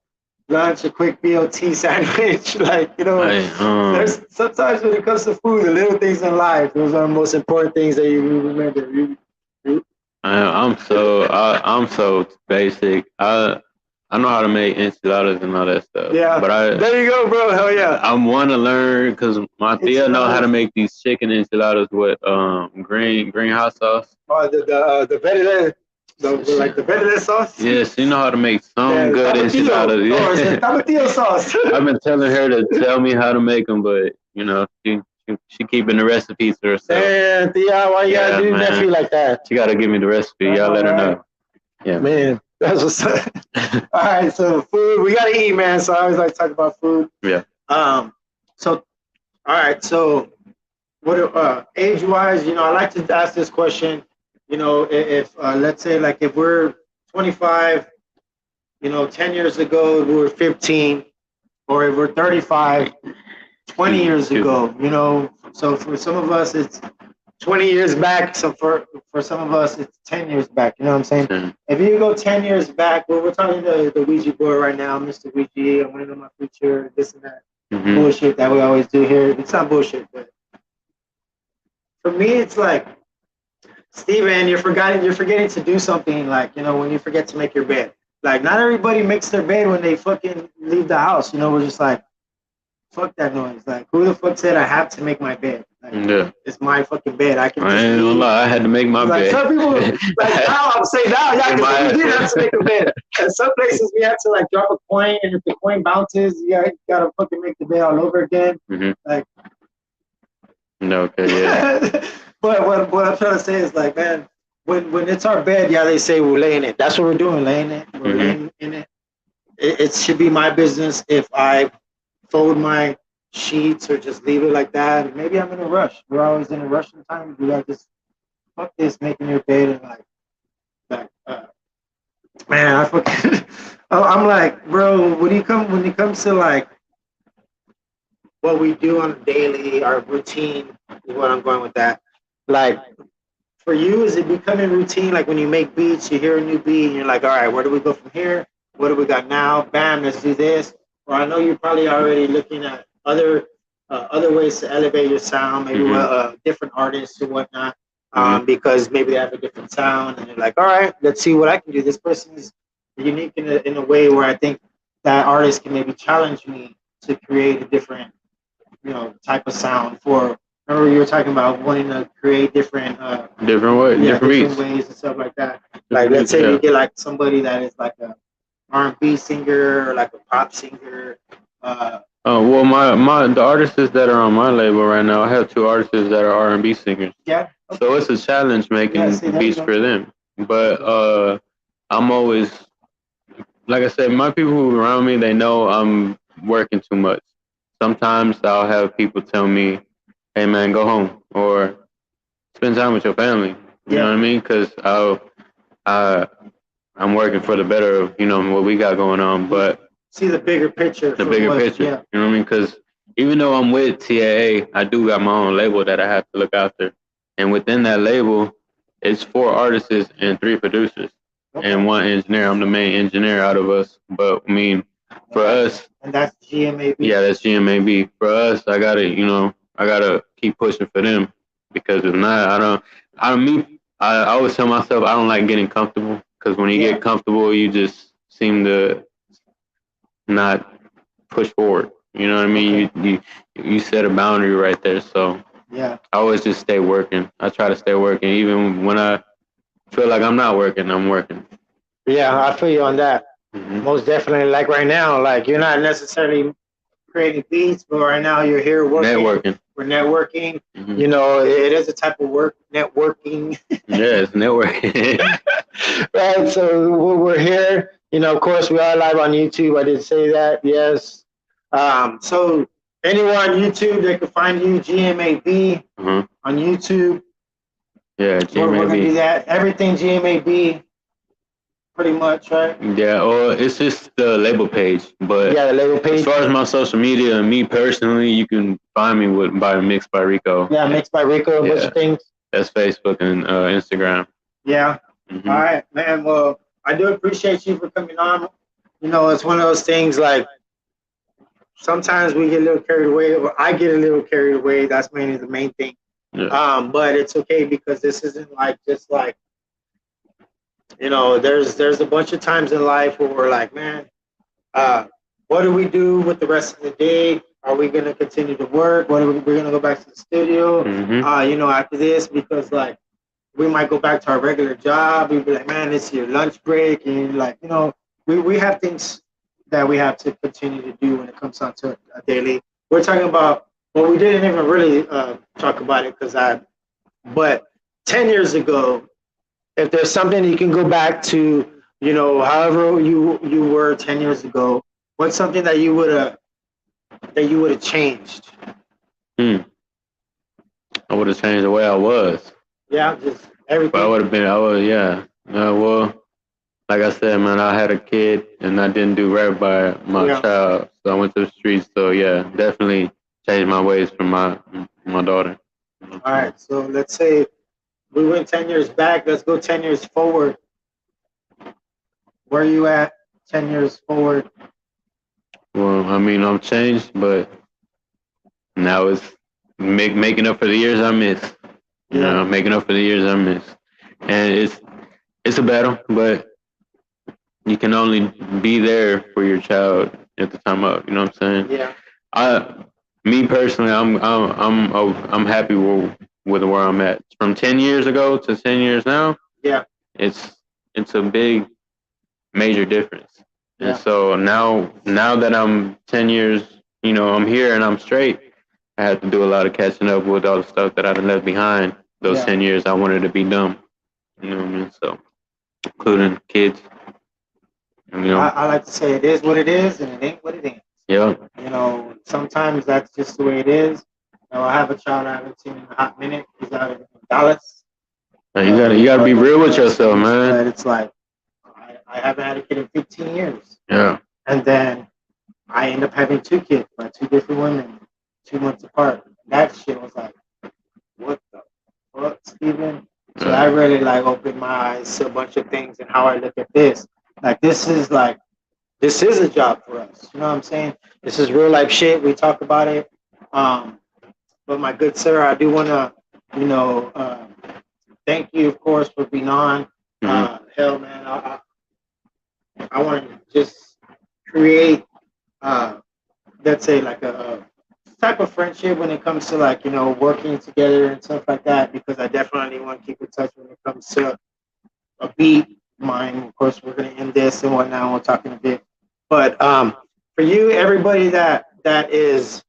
lunch, a quick meal, tea sandwich, like, there's sometimes when it comes to food, the little things in life, those are the most important things that you remember. I'm so basic. I know how to make enchiladas and all that stuff. Yeah, but there you go, bro. Hell yeah. I want to learn because my tia know how to make these chicken enchiladas with green hot sauce. Oh, the verde. Like the verde sauce? Yes, you know how to make some good enchiladas. Yeah. Oh, it's tapatio sauce. I've been telling her to tell me how to make them, but she keeping the recipes to herself. Man, Tia, why you gotta do nephew like that? She gotta give me the recipe. Y'all let her know. Yeah, man, that's what's up. All right, so food, we gotta eat, man. So I always like to talk about food. Yeah. So, all right, so what age-wise, I like to ask this question. If let's say like if we're 25, 10 years ago we were 15, or if we're 35, 20 years ago, so for some of us it's 20 years back. So for some of us it's 10 years back. You know what I'm saying? Mm-hmm. If you go 10 years back, well, we're talking to the Ouija board right now, Mr. Ouija. I want to know my future, this and that bullshit that we always do here. It's not bullshit, but for me, it's like, Steven, you're forgetting to do something, like, when you forget to make your bed. Like, not everybody makes their bed when they fucking leave the house. We're just like, fuck that noise. Like, who the fuck said I have to make my bed? Like, it's my fucking bed. I ain't gonna lie, I had to make my bed. Some people, like, now I'm saying now, yeah, because we did have to make a bed. And some places we had to, like, drop a coin, and if the coin bounces, you gotta fucking make the bed all over again. Like, no, okay, yeah. But what I'm trying to say is, like, man, when it's our bed, yeah, they say we're laying it. That's what we're doing, laying it. We're laying in it. It should be my business if I fold my sheets or just leave it like that. Maybe I'm in a rush. We're always in a rush sometimes. You gotta just fuck this, making your bed, and man, I fucking I'm like, bro, when it comes to like what we do on a daily, our routine is what I'm going with that. Like, for you, is it becoming routine? Like, when you make beats, you hear a new beat, and you're like, all right, where do we go from here? What do we got now? Bam, let's do this. Or I know you're probably already looking at other ways to elevate your sound, maybe different artists or whatnot, because maybe they have a different sound, and you're like, all right, let's see what I can do. This person is unique in a way where I think that artist can maybe challenge me to create a different, type of sound for. Remember you were talking about wanting to create different ways and stuff like that. Like, let's say you get like somebody that is like a R&B singer or like a pop singer. Well, the artists that are on my label right now, I have 2 artists that are R&B singers. Yeah. Okay. So it's a challenge making beats for them. But I'm always, like I said, my people who are around me, they know I'm working too much. Sometimes I'll have people tell me, hey man, go home or spend time with your family. You know what I mean? Because I'm working for the better of what we got going on. But see the bigger picture. The bigger picture. Yeah. You know what I mean? Because even though I'm with TAA, I do got my own label that I have to look after, and within that label, It's 4 artists and 3 producers and 1 engineer. I'm the main engineer out of us. But I mean, for us, and that's GMAB. yeah, that's GMAB. For us, I gotta keep pushing for them because if not, I always tell myself I don't like getting comfortable because when you get comfortable, you just seem to not push forward. You know what I mean? You set a boundary right there. So yeah, I always just stay working. I try to stay working even when I feel like I'm not working. I'm working. Yeah, I feel you on that. Mm-hmm. Most definitely. Like right now, like you're not necessarily creating beats, but right now you're here working. Networking. We're networking. Mm-hmm. You know, it is a type of work, networking. Yeah, it's networking. Right. So we're here. You know, of course, we are live on YouTube. I did say that. Yes. So anyone on YouTube, they can find you, GMAB, Uh-huh. on YouTube. Yeah, We're gonna do GMAB. that. Everything GMAB, pretty much, right? Yeah, or it's just the label page. But Yeah, the label as page. far as my social media and me personally, you can find me by MixedBy Ricco. Yeah, MixedBy Ricco, a bunch of things. That's Facebook and Instagram. Yeah. Mm-hmm. All right, man. Well, I do appreciate you for coming on. You know, it's one of those things like sometimes we get a little carried away, or I get a little carried away. That's mainly the main thing. Yeah. But it's okay because this isn't like just like, you know, there's a bunch of times in life where we're like, man, what do we do with the rest of the day? Are we gonna continue to work? We're gonna go back to the studio? Mm-hmm. You know, after this, because like we might go back to our regular job. We'd be like, man, it's your lunch break, and like, you know, we have things that we have to continue to do when it comes down to a daily. We're talking about, well, we didn't even really talk about it but 10 years ago, if there's something you can go back to, you know, however you were 10 years ago, what's something that you would have changed? I would have changed the way I was. Yeah, just everything. But yeah. Well, like I said, man, I had a kid and I didn't do right by my child, so I went to the streets. So yeah, definitely changed my ways from my daughter. All right, so let's say we went 10 years back. Let's go 10 years forward. Where are you at 10 years forward? Well, I mean, I'm changed, but now it's making up for the years I missed. You know, making up for the years I missed. And it's a battle, but you can only be there for your child at the time up. You know what I'm saying? Yeah. Me personally, I'm happy with where I'm at. From 10 years ago to 10 years now. Yeah. It's a big, major difference. Yeah. And so now that I'm 10 years, you know, I'm here and I'm straight. I had to do a lot of catching up with all the stuff that I left behind. Those 10 years I wanted to be done. You know what I mean? So, including kids. And, you know, I like to say it is what it is and it ain't what it ain't. Yeah. You know, sometimes that's just the way it is. You know, I have a child I haven't seen in a hot minute. He's out in Dallas. You gotta be real with yourself, man. But it's like I haven't had a kid in 15 years. Yeah. And then I end up having 2 kids by 2 different women, 2 months apart. That shit was like, what the fuck, Steven? So I really like opened my eyes to a bunch of things and how I look at this. Like this is a job for us. You know what I'm saying? This is real life shit. We talk about it. But my good sir, I do want to, you know, thank you, of course, for being on. Hell, man, I want to just create, let's say, like a type of friendship when it comes to like, you know, working together and stuff like that, because I definitely want to keep in touch when it comes to a beat. Mine, of course, we're going to end this and whatnot. We'll talk in a bit. But for you, everybody that is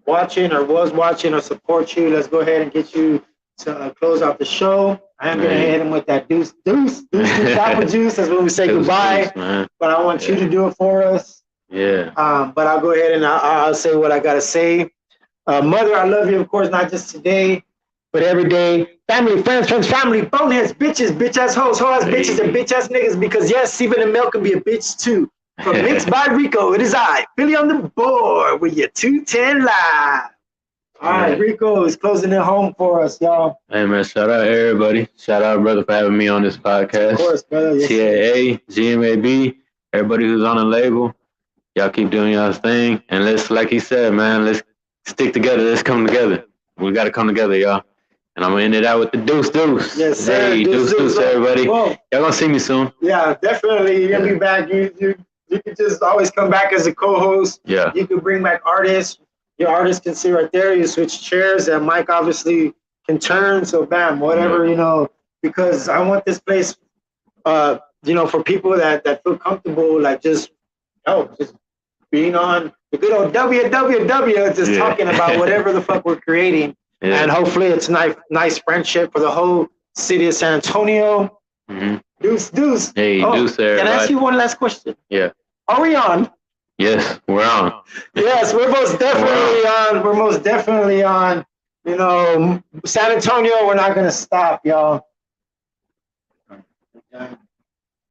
watching or was watching or support you, let's go ahead and get you to close out the show. I am going to hit him with that deuce, apple juice. That's when we say goodbye. But I want you to do it for us. Yeah. But I'll go ahead and I'll say what I got to say. Mother, I love you, of course, not just today, but every day. Family, friends, family, boneheads, bitches, bitch-ass hoes, hoe-ass bitches, and bitch-ass niggas, because yes, Stephen and Mel can be a bitch too. From Mixed by Rico, it is I, Billy on the board with your 210 Live. All right, Rico is closing it home for us, y'all. Hey man, shout out everybody. Shout out brother for having me on this podcast. Of course, brother. Yes, sir. TAA, GMAB, everybody who's on the label. Y'all keep doing y'all's thing. And let's, like he said, man, let's stick together. Let's come together. We got to come together, y'all. And I'm going to end it out with the deuce. Yes, sir. Hey, deuce, everybody. Whoa. Y'all going to see me soon. Yeah, definitely. You're gonna be back. You can just always come back as a co-host. Yeah. You can bring back artists. Your artist can sit right there. You switch chairs. That mic obviously can turn. So bam, whatever, because I want this place, for people that feel comfortable, like just being on the good old www, just talking about whatever the fuck we're creating. Yeah. And hopefully it's nice friendship for the whole city of San Antonio. Mm-hmm. Deuce. Hey, deuce, everybody. Can I ask you one last question? Yeah. Are we on? Yes, we're on. Yes, we're most definitely on. We're most definitely on. San Antonio, we're not going to stop, y'all.